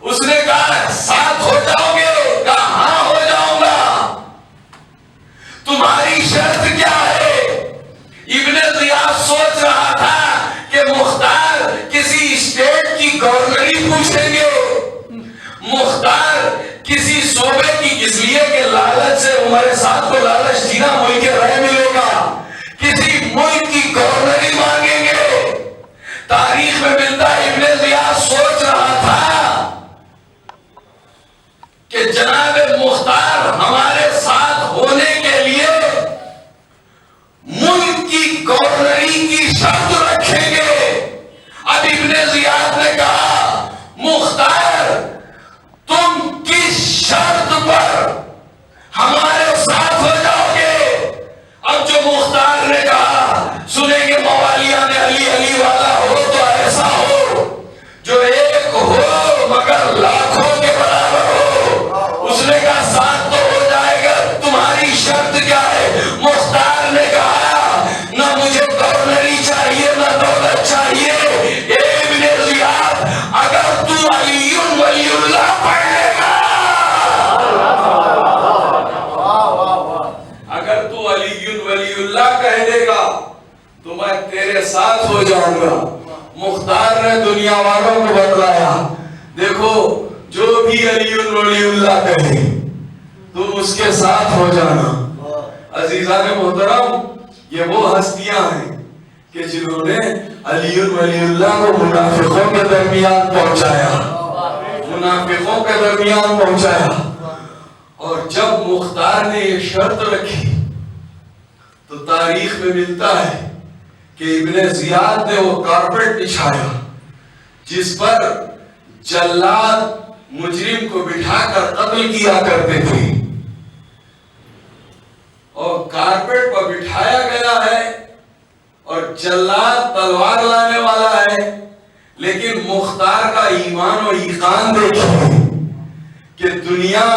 Speaker 1: اس نے کہا ساتھ ہو جاؤ گے؟ کہا ہاں ہو جاؤں گا۔ تمہاری شرط کیا ہے؟ ابن زیاد سوچ رہا تھا کہ مختار کسی اسٹیٹ کی گورنری پوچھیں گے، مختار کسی صوبے کی اس لیے کہ لالچ سے ہمارے ساتھ کو لالچ جینا ملک رہ ملے گا، کسی ملک کی گورنری مانگیں گے۔ تاریخ میں ملتا ہے ابن زیاد سوچ رہا تھا کہ جناب مختار ہمارے ساتھ ہونے کے لیے ملک کی گورنری کی شرط رکھیں گے۔ اب ابن زیاد نے کہا مختار تم کس شرط پر ہمارے ساتھ ہو جاؤ گے؟ اب جو مختار نے کہا سنیں گے موالیہ نے علی علی والا ہو تو ایسا ہو جو ایک ہو مگر لاکھوں کے برابر ہو۔ اس نے کہا ساتھ تو ہو جائے گا، تمہاری شرط کیا ہے؟ مختار نے کہا نہ مجھے گورنری چاہیے نہ دولت چاہیے، اے ابن زیاد اگر تو علی ولی اللہ پڑھ لے گا، اگر تو علی ولی اللہ کہہ دے گا تو میں تیرے ساتھ ہو جاؤں گا۔ مختار نے دنیا والوں کو بتلایا دیکھو جو بھی علی ولی اللہ کہے تم اس کے ساتھ ہو جانا۔ عزیزان محترم، یہ وہ ہستیاں ہیں کہ جنہوں نے علی ولی اللہ کو منافقوں کے درمیان پہنچایا، منافقوں کے درمیان پہنچایا۔ اور جب مختار نے یہ شرط رکھی تو تاریخ میں ملتا ہے کہ ابن زیاد نے وہ کارپیٹ بچھایا جس پر جلاد مجرم کو بٹھا کر قتل کیا کرتے تھے، اور کارپیٹ پر بٹھایا گیا ہے اور جلاد تلوار لانے والا ہے، لیکن مختار کا ایمان و ایقان دیکھیں کہ دنیا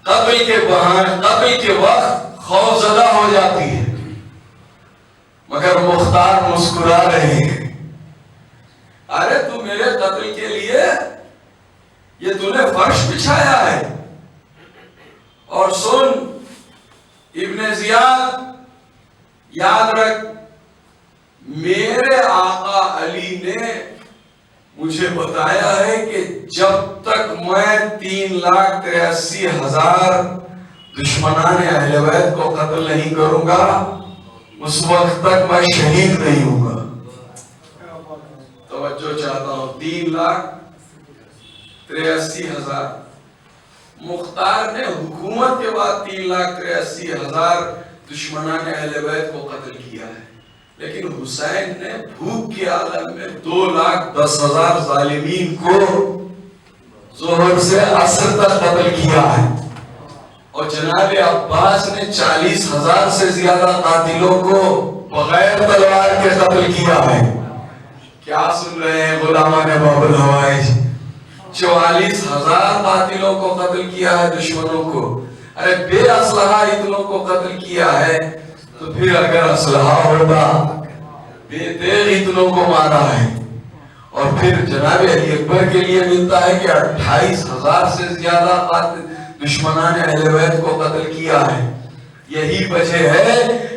Speaker 1: قتل کے وقت خوف زدہ ہو جاتی ہے، مگر مختار مسکرا رہے ہیں۔ ارے تو میرے قتل کے لیے یہ تو نے فرش بچھایا ہے۔ اور سن ابن زیاد، یاد رکھ میرے آقا علی نے مجھے بتایا ہے کہ جب تک میں 3,83,000 دشمنان اہل بیت کو قتل نہیں کروں گا اس وقت تک میں شہید نہیں ہوں گا۔ توجہ چاہتا ہوں، 3,83,000 مختار نے حکومت کے بعد 3,83,000 دشمنان اہل بیت کو قتل کیا ہے، لیکن حسین نے بھوک کے عالم میں 2,10,000 ظالمین کو ظہر سے عصر تک قتل کیا ہے، اور جناب عباس نے 40,000 سے زیادہ قاتلوں کو بغیر تلوار کے قتل کیا ہے۔ کیا سن رہے ہیں غلامان باب الحوائج؟ 44,000 قاتلوں کو قتل کیا ہے، دشمنوں کو۔ ارے بے اسلحہ اتنوں کو قتل کیا ہے، تو پھر اگر اسلحہ ہوتا بے تیغ اتنوں کو مارا ہے۔ اور پھر جناب علی اکبر کے لیے ملتا ہے کہ 28,000 سے زیادہ دشمنان اہل بیت کو قتل کیا ہے۔ یہی وجہ ہے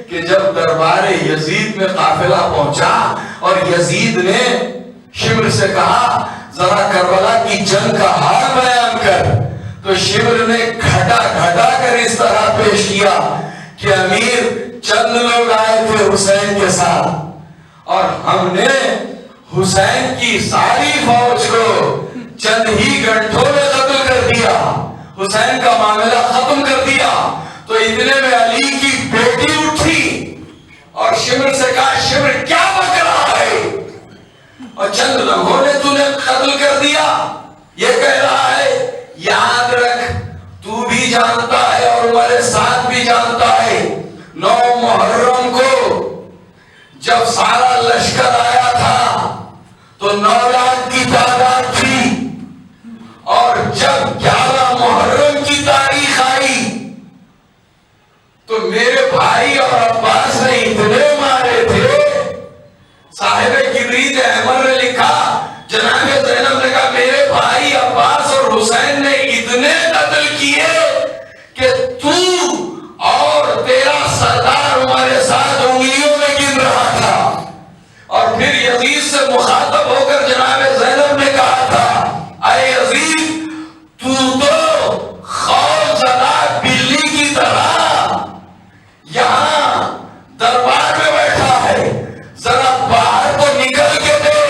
Speaker 1: کہ جب دربار یزید میں قافلہ پہنچا اور یزید نے شمر سے کہا ذرا کربلا کی جنگ کا حال بیان کر. تو شمر نے گھٹا گھٹا کر اس طرح پیش کیا کہ امیر چند لوگ آئے تھے حسین کے ساتھ اور ہم نے حسین کی ساری فوج کو چند ہی گھنٹوں میں قتل کر دیا, حسین کا معاملہ ختم کر دیا. تو اتنے میں علی کی بیٹی اٹھی اور شمر سے کہا, شمر کیا بک رہا ہے, اور چند لمحوں نے تو نے قتل کر دیا. یہ کہہ رہا ہے یاد رکھ تو بھی جانتا ہے اور ہمارے ساتھ بھی جانتا ہے 9 محرم کو جب سارا لشکر آیا تھا تو 9 لاکھ کی تعداد تھی, اور جب 11 محرم کی تاریخ آئی تو میرے بھائی اور عباس نے اتنے مارے تھے. صاحب کبریت احمد نے لکھا, جناب زینب نے کہا میرے بھائی عباس اور حسین نے اتنے قتل کیے کہ تو اور تیرا سردار ہمارے ساتھ انگلیوں میں گن رہا تھا. اور پھر یزید سے مخاطب ہو کر جناب زینب نے کہا تھا, اے یزید تو خوف زدہ بلی کی طرح یہاں دربار میں بیٹھا ہے, ذرا باہر تو نکل کے دے.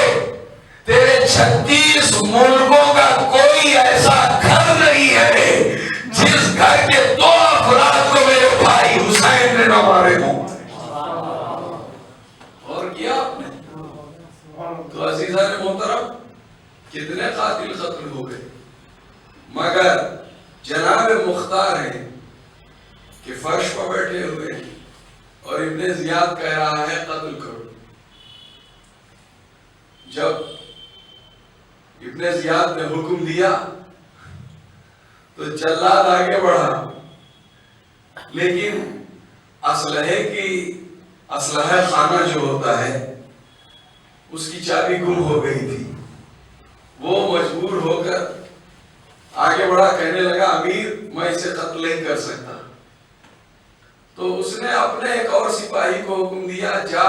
Speaker 1: تیرے 36 ملکوں کا کوئی ایسا گھر نہیں ہے جس گھر کے 2 افراد کو میرے بھائی حسین نے نہ مارے ہوں. اور کیا آپ نے تو عزیزان محترم کتنے قاتل قتل ہو گئے, مگر جناب مختار ہیں کہ فرش پر بیٹھے ہوئے اور ابن زیاد کہہ رہا ہے قتل کرو. جب ابن زیاد نے حکم دیا تو جلاد آگے بڑھا, لیکن اسلحہ خانہ جو ہوتا ہے اس کی چابی گم ہو گئی تھی. وہ مجبور ہو کر آگے بڑھا, کہنے لگا امیر میں اسے قتل نہیں کر سکتا. تو اس نے اپنے ایک اور سپاہی کو حکم دیا, جا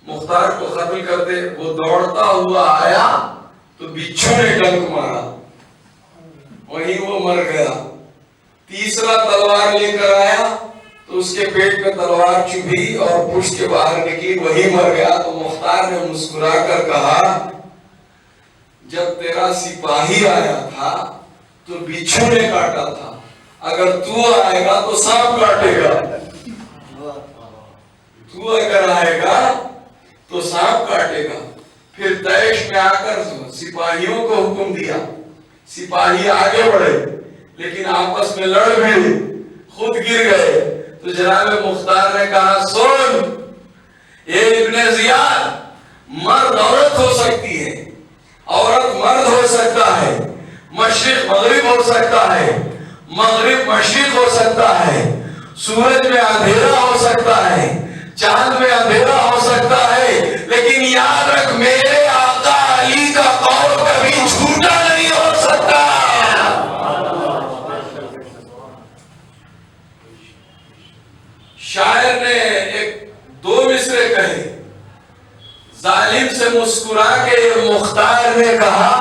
Speaker 1: مختار کو قتل کر دے. وہ دوڑتا ہوا آیا تو بچھو نے ڈنک مارا, وہیں وہ مر گیا. تیسرا تلوار لے کر آیا تو اس کے پیٹ میں تلوار چبھی اور پشت کے باہر نکلی, وہی مر گیا. تو مختار نے مسکرا کر کہا, جب تیرا سپاہی آیا تھا تو بچھو نے کاٹا تھا, اگر تو آئے گا تو سانپ کاٹے گا. تو اگر آئے گا تو سانپ کاٹے گا. پھر طیش میں آ کر سپاہیوں کو حکم دیا, سپاہی آگے بڑھے لیکن آپس میں لڑ بھی خود گر گئے. تو جناب مختار نے کہا, سن یہ ابن زیاد, مرد عورت ہو سکتی ہے, عورت مرد ہو سکتا ہے, مشرق مغرب ہو سکتا ہے, مغرب مشرق ہو سکتا ہے, سورج میں اندھیرا ہو سکتا ہے, چاند میں اندھیرا ہو سکتا ہے, لیکن یاد رکھ میرے آقا علی کا قول کبھی جھوٹا نہیں ہو سکتا. شاعر نے 2 مصرے کہے, ظالم سے مسکرا کے یہ مختار نے کہا,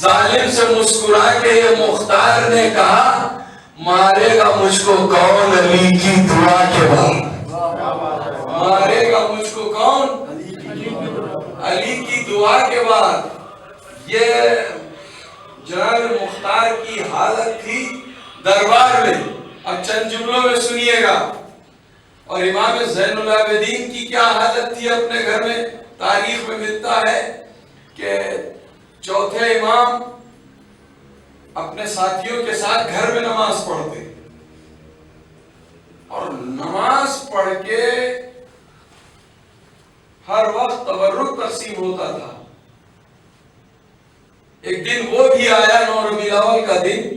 Speaker 1: ظالم سے مسکرا کے یہ مختار نے کہا, مارے گا مجھ کو کون علی کی دعا کے بعد, مارے گا مجھ کو کون علی کی دعا کے بعد. یہ جناب مختار کی حالت تھی دربار میں. اب چند جملوں میں سنیے گا. اور امام زین العابدین کی کیا حالت تھی اپنے گھر میں. تاریخ میں ملتا ہے کہ چوتھے امام اپنے ساتھیوں کے ساتھ گھر میں نماز پڑھتے اور نماز پڑھ کے ہر وقت تبرک تقسیم ہوتا تھا. ایک دن وہ بھی آیا 9 ربیع الاول کا دن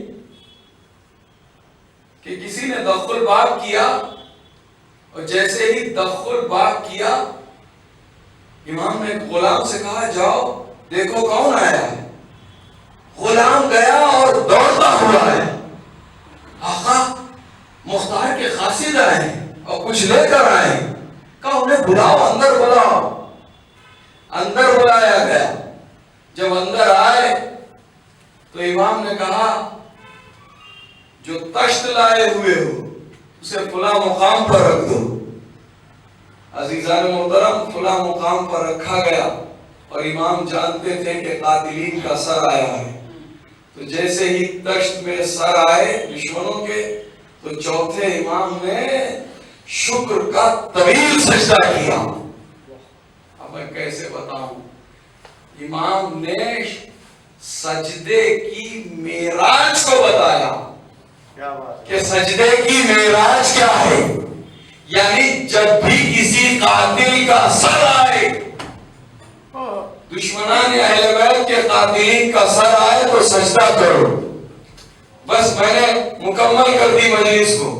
Speaker 1: کہ کسی نے دخ الباب کیا, اور جیسے ہی دخ الباب کیا امام نے غلام سے کہا, جاؤ دیکھو کون آیا ہے. غلام گیا اور دوڑتا ہوا ہے, آقا مختار کے قاصد آئے اور کچھ لے کر آئے. کہا انہیں بلاؤ, اندر بلاؤ. اندر بلایا گیا. جب اندر آئے تو امام نے کہا جو تشت لائے ہوئے ہو اسے فلاں مقام پر رکھ دو. عزیزان محترم فلاں مقام پر رکھا گیا اور امام جانتے تھے کہ قاتلین کا سر آیا ہے. تو جیسے ہی تشت میں سر آئے دشمنوں کے تو چوتھے امام نے شکر کا طویل سجدہ کیا. اب میں کیسے بتاؤں؟ امام نے سجدے کی معراج کو بتایا کہ سجدے کی معراج کیا ہے. یعنی جب بھی کسی قاتل کا سر آئے، دشمنان اہل بیت کے قاتلین کا سر آئے تو سجدہ کرو. بس میں نے مکمل کر دی مجلس کو.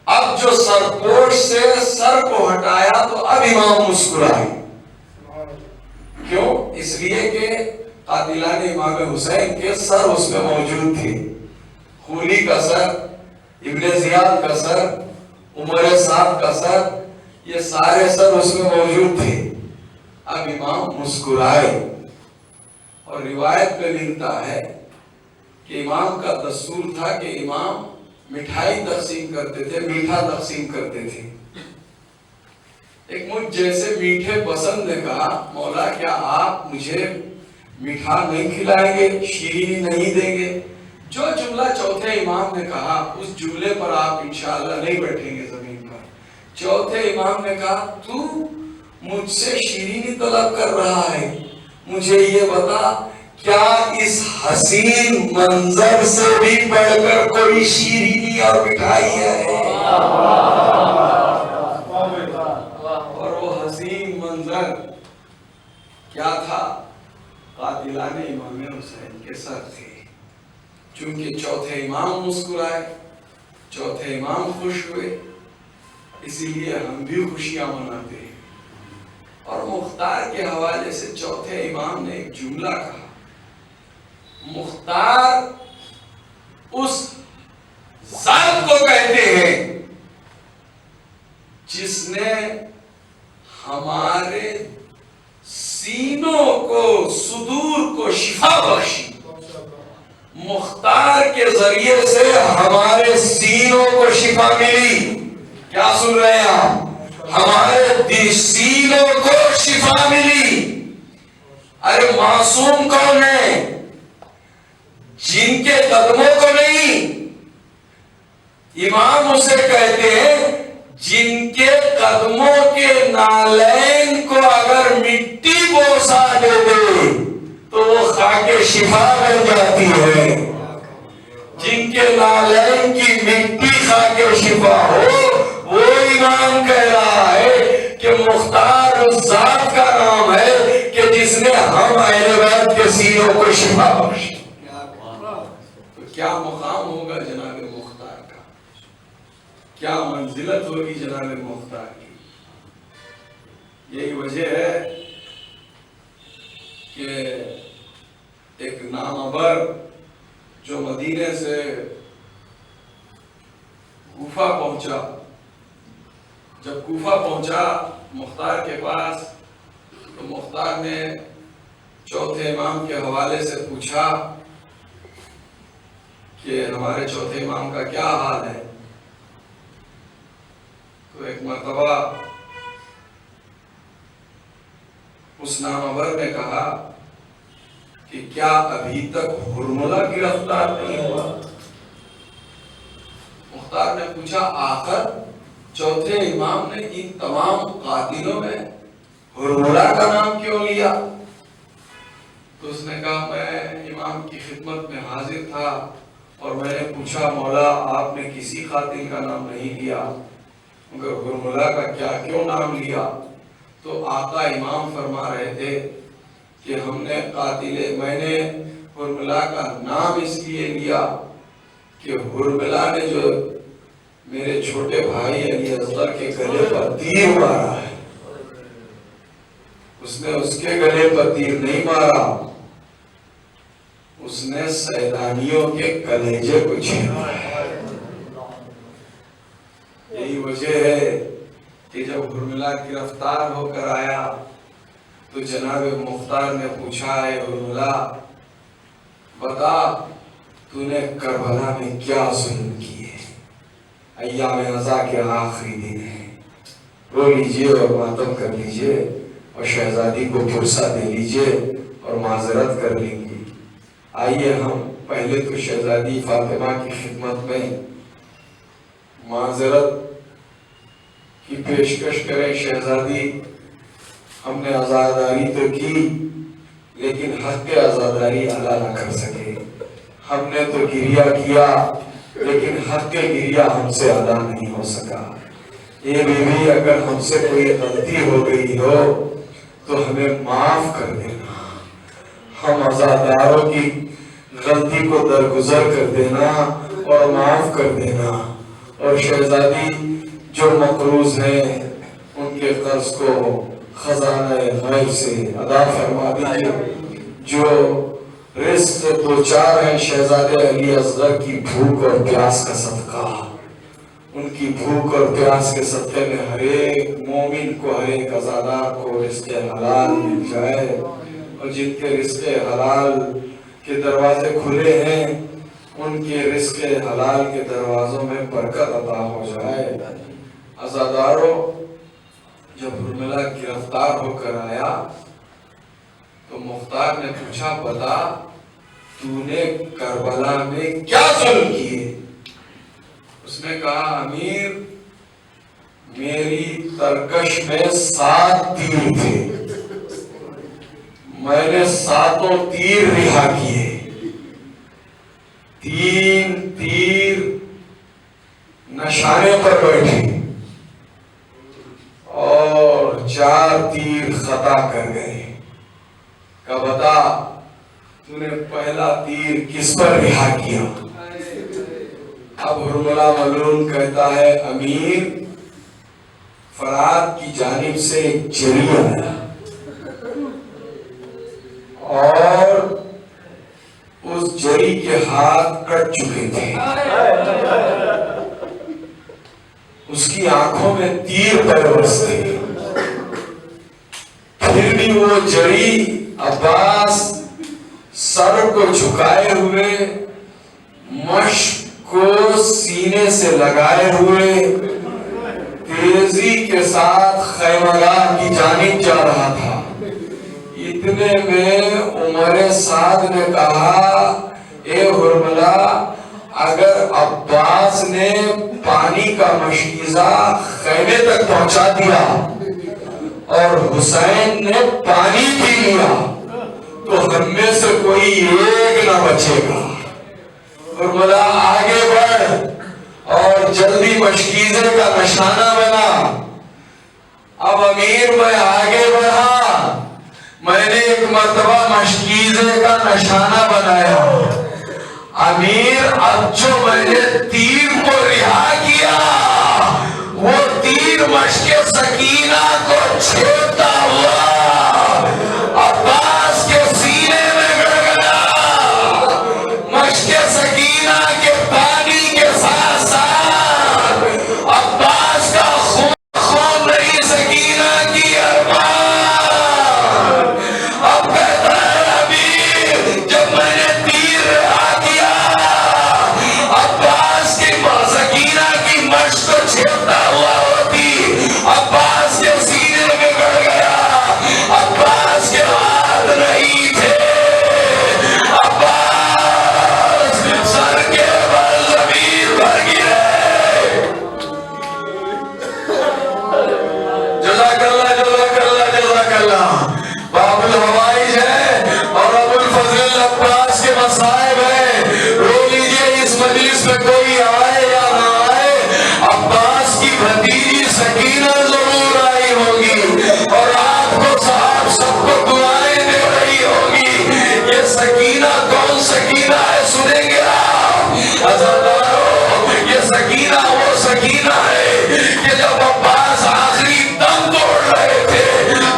Speaker 1: اب جو سرپوش سے سر کو ہٹایا تو اب امام مسکرائے. کیوں؟ اس لیے کہ قاتلان امام حسین کے سر اس میں موجود تھے. خولی کا سر، ابن زیاد کا سر، عمر صاحب کا سر، یہ سارے سر اس میں موجود تھے. اب امام مسکرائے. اور روایت میں ملتا ہے کہ امام کا دستور تھا کہ امام مٹھائی تقسیم کرتے تھے، میٹھا تقسیم کرتے تھے. ایک مجھ جیسے میٹھے پسند نے کہا مولا کیا آپ مجھے میٹھا نہیں کھلائیں گے، شیرینی نہیں دیں گے؟ جو جملہ چوتھے امام نے کہا اس جملے پر آپ انشاءاللہ نہیں بیٹھیں گے زمین پر. چوتھے امام نے کہا تو مجھ سے شیرینی طلب کر رہا ہے، مجھے یہ بتا کیا اس حسین منظر سے بھی بڑھ کر کوئی شیرینی اور مٹھائی ہے؟ اور وہ حسین منظر کیا تھا؟ قاتلان امام حسین کے سر تھے. چونکہ چوتھے امام مسکرائے، چوتھے امام خوش ہوئے، اسی لیے ہم بھی خوشیاں مناتے ہیں. اور مختار کے حوالے سے چوتھے امام نے ایک جملہ کہا. مختار اس ذات کو کہتے ہیں جس نے ہمارے سینوں کو، صدور کو شفا بخشی. مختار کے ذریعے سے ہمارے سینوں کو شفا ملی. کیا سن رہے ہیں آپ؟ ہمارے سینوں کو شفا ملی. ارے معصوم کون ہے؟ جن کے قدموں کو نہیں، امام اسے کہتے ہیں جن کے قدموں کے نالین کو اگر مٹی بوسا دے دے تو وہ خاک شفا بن جاتی ہے. جن کے نالین کی مٹی خاک شفا ہو وہ امام کہہ رہا ہے کہ مختار اس ذات کا نام ہے کہ جس نے ہم اہل بیت کے سینوں کو شفا بخشی. تو کیا مقام ہوگا جناب مختار کا، کیا منزلت ہوگی جناب مختار کی. یہی وجہ ہے کہ ایک نامور جو مدینے سے کوفہ پہنچا، جب کوفہ پہنچا مختار کے پاس تو مختار نے چوتھے امام کے حوالے سے پوچھا کہ ہمارے چوتھے امام کا کیا حال ہے. تو ایک مرتبہ اس نامور نے کہا کہ کیا ابھی تک ہرملہ گرفتار نہیں ہوا؟ مختار نے پوچھا آخر چوتھے امام نے ان تمام قاتلوں میں ہرملہ کا نام کیوں لیا؟ تو اس نے کہا میں امام کی خدمت میں حاضر تھا اور میں نے پوچھا مولا آپ نے کسی قاتل کا نام نہیں لیا مگر ہرملہ کا کیوں نام لیا؟ تو آقا امام فرما رہے تھے کہ میں نے ہرملہ کا نام اس لیے لیا کہ ہرملہ نے جو میرے چھوٹے بھائی علی اصغر کے گلے پر تیر مارا ہے، اس نے اس کے گلے پر تیر نہیں مارا، اس نے سیدانیوں کے کلیجے کو چھینا ہے. یہی وجہ ہے کہ جب ہرملہ گرفتار ہو کر آیا تو جناب مختار نے پوچھا ہے حرملا بتا تو نے کربلا میں کیا ظلم کیے؟ ایام عزا کے آخری دن ہیں، رو لیجئے اور ماتم کر لیجئے اور شہزادی کو پرسہ دے لیجئے اور معذرت کر لیں گی۔ آئیے ہم پہلے تو شہزادی فاطمہ کی خدمت میں معذرت کی پیشکش کریں۔ شہزادی ہم نے عزاداری تو کی لیکن حق عزاداری ادا نہ کر سکے، ہم نے تو گریہ کیا لیکن حق گریہ ہم سے ادا نہیں ہو سکا۔ یہ بیوی اگر ہم سے کوئی غلطی ہو گئی ہو تو ہمیں معاف کر دینا، ہم عزاداروں کی غلطی کو درگزر کر دینا اور معاف کر دینا، اور شہزادی جو مقروض ہیں ان کے قرض کو خزانہ غیب سے ادا فرما دیجئے۔ جو رزق سے دوچار ہیں شہزادے علی اصغر کی بھوک اور پیاس کا صدقہ، ان کی بھوک اور پیاس کے صدقے میں ہر ایک مومن کو، ہر ایک عزادار کو رزق حلال مل جائے، اور جن کے رزق حلال کے دروازے کھلے ہیں ان کے رزق حلال کے دروازوں میں برکت عطا ہو جائے۔ عزاداروں، جب حرملہ گرفتار ہو کر آیا تو مختار نے پوچھا بتا تو نے کربلا میں کیا ظلم کیے؟ اس نے کہا امیر میری ترکش میں 7 تیر تھے، میں نے 7 تیر رہا کیے، 3 تیر نشانے پر بیٹھے اور 4 تیر خطا کر گئے۔ کہ بتا تو نے پہلا تیر کس پر رہا کیا؟ اب حرملہ ملعون کہتا ہے امیر فرات کی جانب سے ایک جری آیا اور اس جری کے ہاتھ کٹ چکے تھے، اس کی آنکھوں میں تیر پرورس تھے، پھر بھی وہ جری عباس سر کو جھکائے ہوئے مشک کو سینے سے لگائے ہوئے تیزی کے ساتھ خیمہ گاہ کی جانب جا رہا تھا۔ اتنے میں عمر سعد نے کہا اے حرملہ اگر عباس نے پانی کا مشکیزہ خیمے تک پہنچا دیا اور حسین نے پانی پی لیا تو ہم میں سے کوئی ایک نہ بچے گا۔ حرملہ آگے بڑھ اور جلدی مشکیزے کا نشانہ بنا۔ اب امیر میں آگے بڑھا، میں نے ایک مرتبہ مشکیزے کا نشانہ بنایا، امیر اب جو میں نے تیر کو رہا کیا وہ تیر مشک سکینہ کو چھیڑتا ہوا عباس کے سینے میں گڑ گیا۔ مشک سکینہ کے پانی کے ساتھ ساتھ عباس کا خون رہی سکینہ کی ارمان۔ اب کہتا ہے امیر جب میں نے تیر رہا کیا عباس کی سکینہ کی مشک کو چھیڑتا ہوا ہوتی عباس کے سینے میں گڑ گیا، عباس کے ہاتھ نہیں تھے، عباس سر کے بل زمین پر گرے۔ جزاک اللہ جزاک اللہ جزاک اللہ۔ باب الحوائج ہے اور ابو الفضل عباس کے مصائب ہیں، رو لیجئے اس مجلس میں کوئی آئے یا نہ آئے عباس کی بھتیجی سکینہ ضرور آئی ہوگی اور آپ کو صاحب سب کو دعائیں دے رہی ہوگی۔ یہ سکینہ کون سکینہ ہے سنیں گے آپ عزاداروں؟ یہ سکینہ وہ سکینہ ہے کہ جب عباس آخری دم توڑ رہے تھے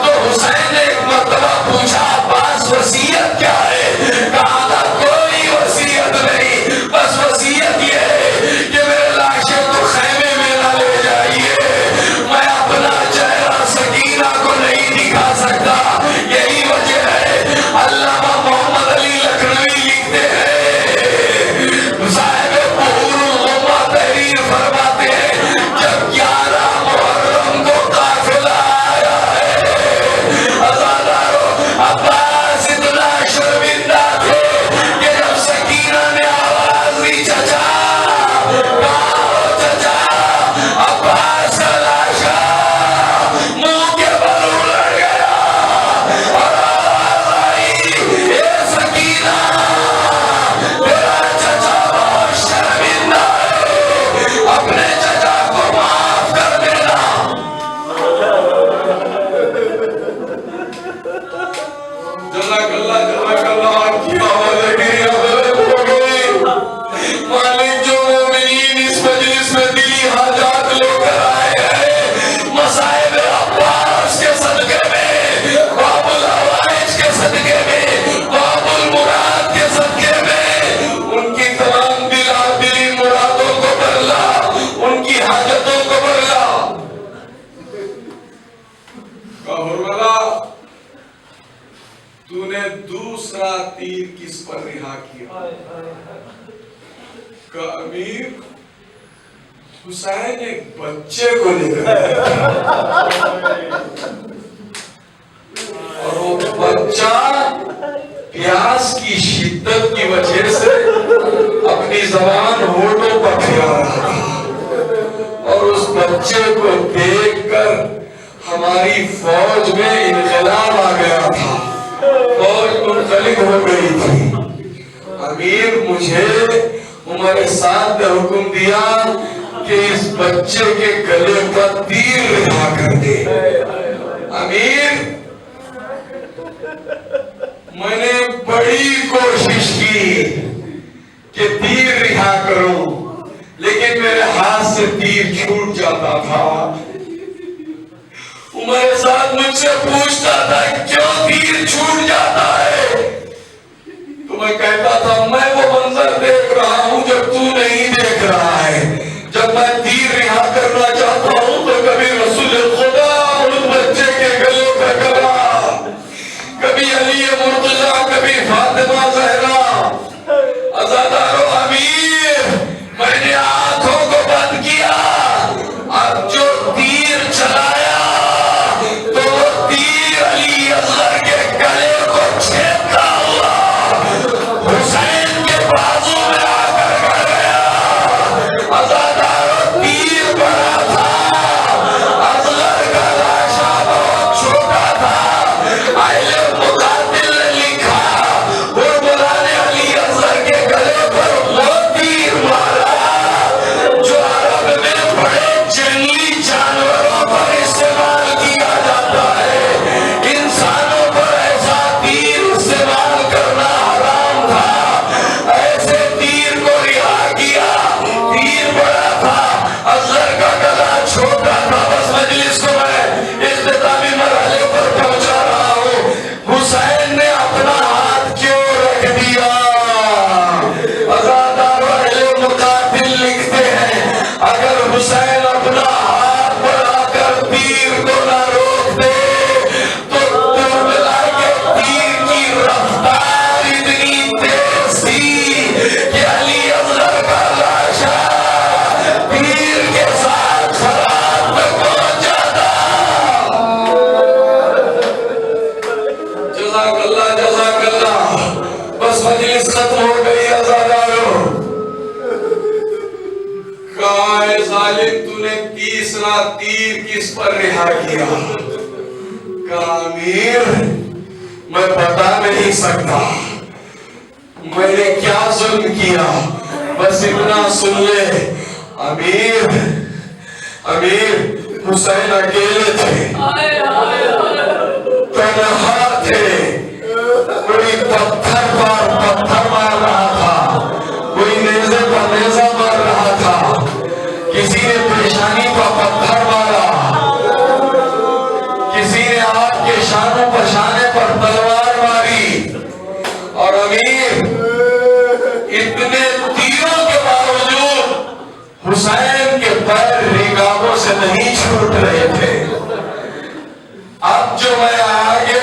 Speaker 1: تو حسین نے ایک مرتبہ پوچھا عباس وصیت کیا ہے؟ کہا تھا کوئی وصیت نہیں، بس وصیت یہ ہے کہ میرے لاشیں تو خیمے میں نہ لے جائیے، میں کہا امیر حسین ایک بچے کو لے کر اور وہ بچہ پیاس کی شدت کی وجہ سے اپنی زبان ہونٹوں پر پھیلا رہا تھا اور اس بچے کو دیکھ کر ہماری فوج میں انقلاب آ گیا تھا، فوج منقلب ہو گئی تھی۔ امیر مجھے عمر سعد نے حکم دیا کہ اس بچے کے گلے پر تیر رہا کر دے۔ امیر میں نے بڑی کوشش کی کہ تیر رہا کروں، لیکن میرے ہاتھ سے تیر چھوٹ جاتا تھا۔ عمر سعد مجھ سے پوچھتا تھا کیوں تیر چھوٹ جاتا ہے، تو میں کہتا تھا میں وہ منظر دیکھ رہا ہوں جب تو نہیں دیکھ رہا ہے۔ جب میں تیر رہا کرنا چاہتا ہوں تو کبھی رسول خدا اس بچے کے گلے پہ گلا، کبھی علی مرتضیٰ، کبھی فاطمہ زہرا۔ عزادارو امیر میں نے آنکھوں کو بند کیا، اب جو تیر چلایا تو وہ تیر علی اصغر کے گلے کو چھیدتا ہوا حسین کے بازو میں آ کر گڑ گیا۔ عزادارو تیر بڑا تھا، اصغر کا لاشا بہت چھوٹا تھا۔ اہل مقاتل نے لکھا وہ بلانے علی اصغر کے گلے پر وہ تیر مارا جو عرب میں بڑے جنگلی جانوروں پر استعمال کیا جاتا ہے، انسانوں پر ایسا تیر استعمال کرنا حرام تھا۔ ایسے تیر کو رہا کیا، تیر بڑا تھا، اصغر کا گلا چھوٹا تھا۔ بس مجلس کو میں اختتامی مرحلے پر پہنچا رہا ہوں۔ حسین نے اپنا ہاتھ کیوں رکھ دیا؟ عزادار اہل مقاتل لکھتے ہیں اگر حسین اپنا ہاتھ بڑھا کر تیر کو نہ روک دے تو کربلا کے تیر کی رفتار اتنی تیز تھی کہ علی اصغر کا لاشا تیر کے ساتھ خراب میں پہنچ جاتا۔ جزاک اللہ، جزاک اللہ۔ بس مجلس ختم ہو گئی۔ عزادارو کہا اے ظالم تو نے تیسرا تیر کس پر رہا کیا؟ کہا امیر میں بتا نہیں سکتا میں نے کیا ظلم کیا، بس اتنا سن لے امیر حسین اکیلے تھے، تنہا تھے، کوئی پتھر پر پتھر مار رہا تھا، کوئی نیزے پر نیزہ مار رہا تھا، کسی نے پیشانی پر پتھر مارا، کسی نے آپ کے شانوں پشانے پر تلوار ماری، اور امیر اتنے تیروں کے باوجود حسین کے پیر رکابوں سے نہیں چھوٹ رہے تھے۔ اب جو میں آگے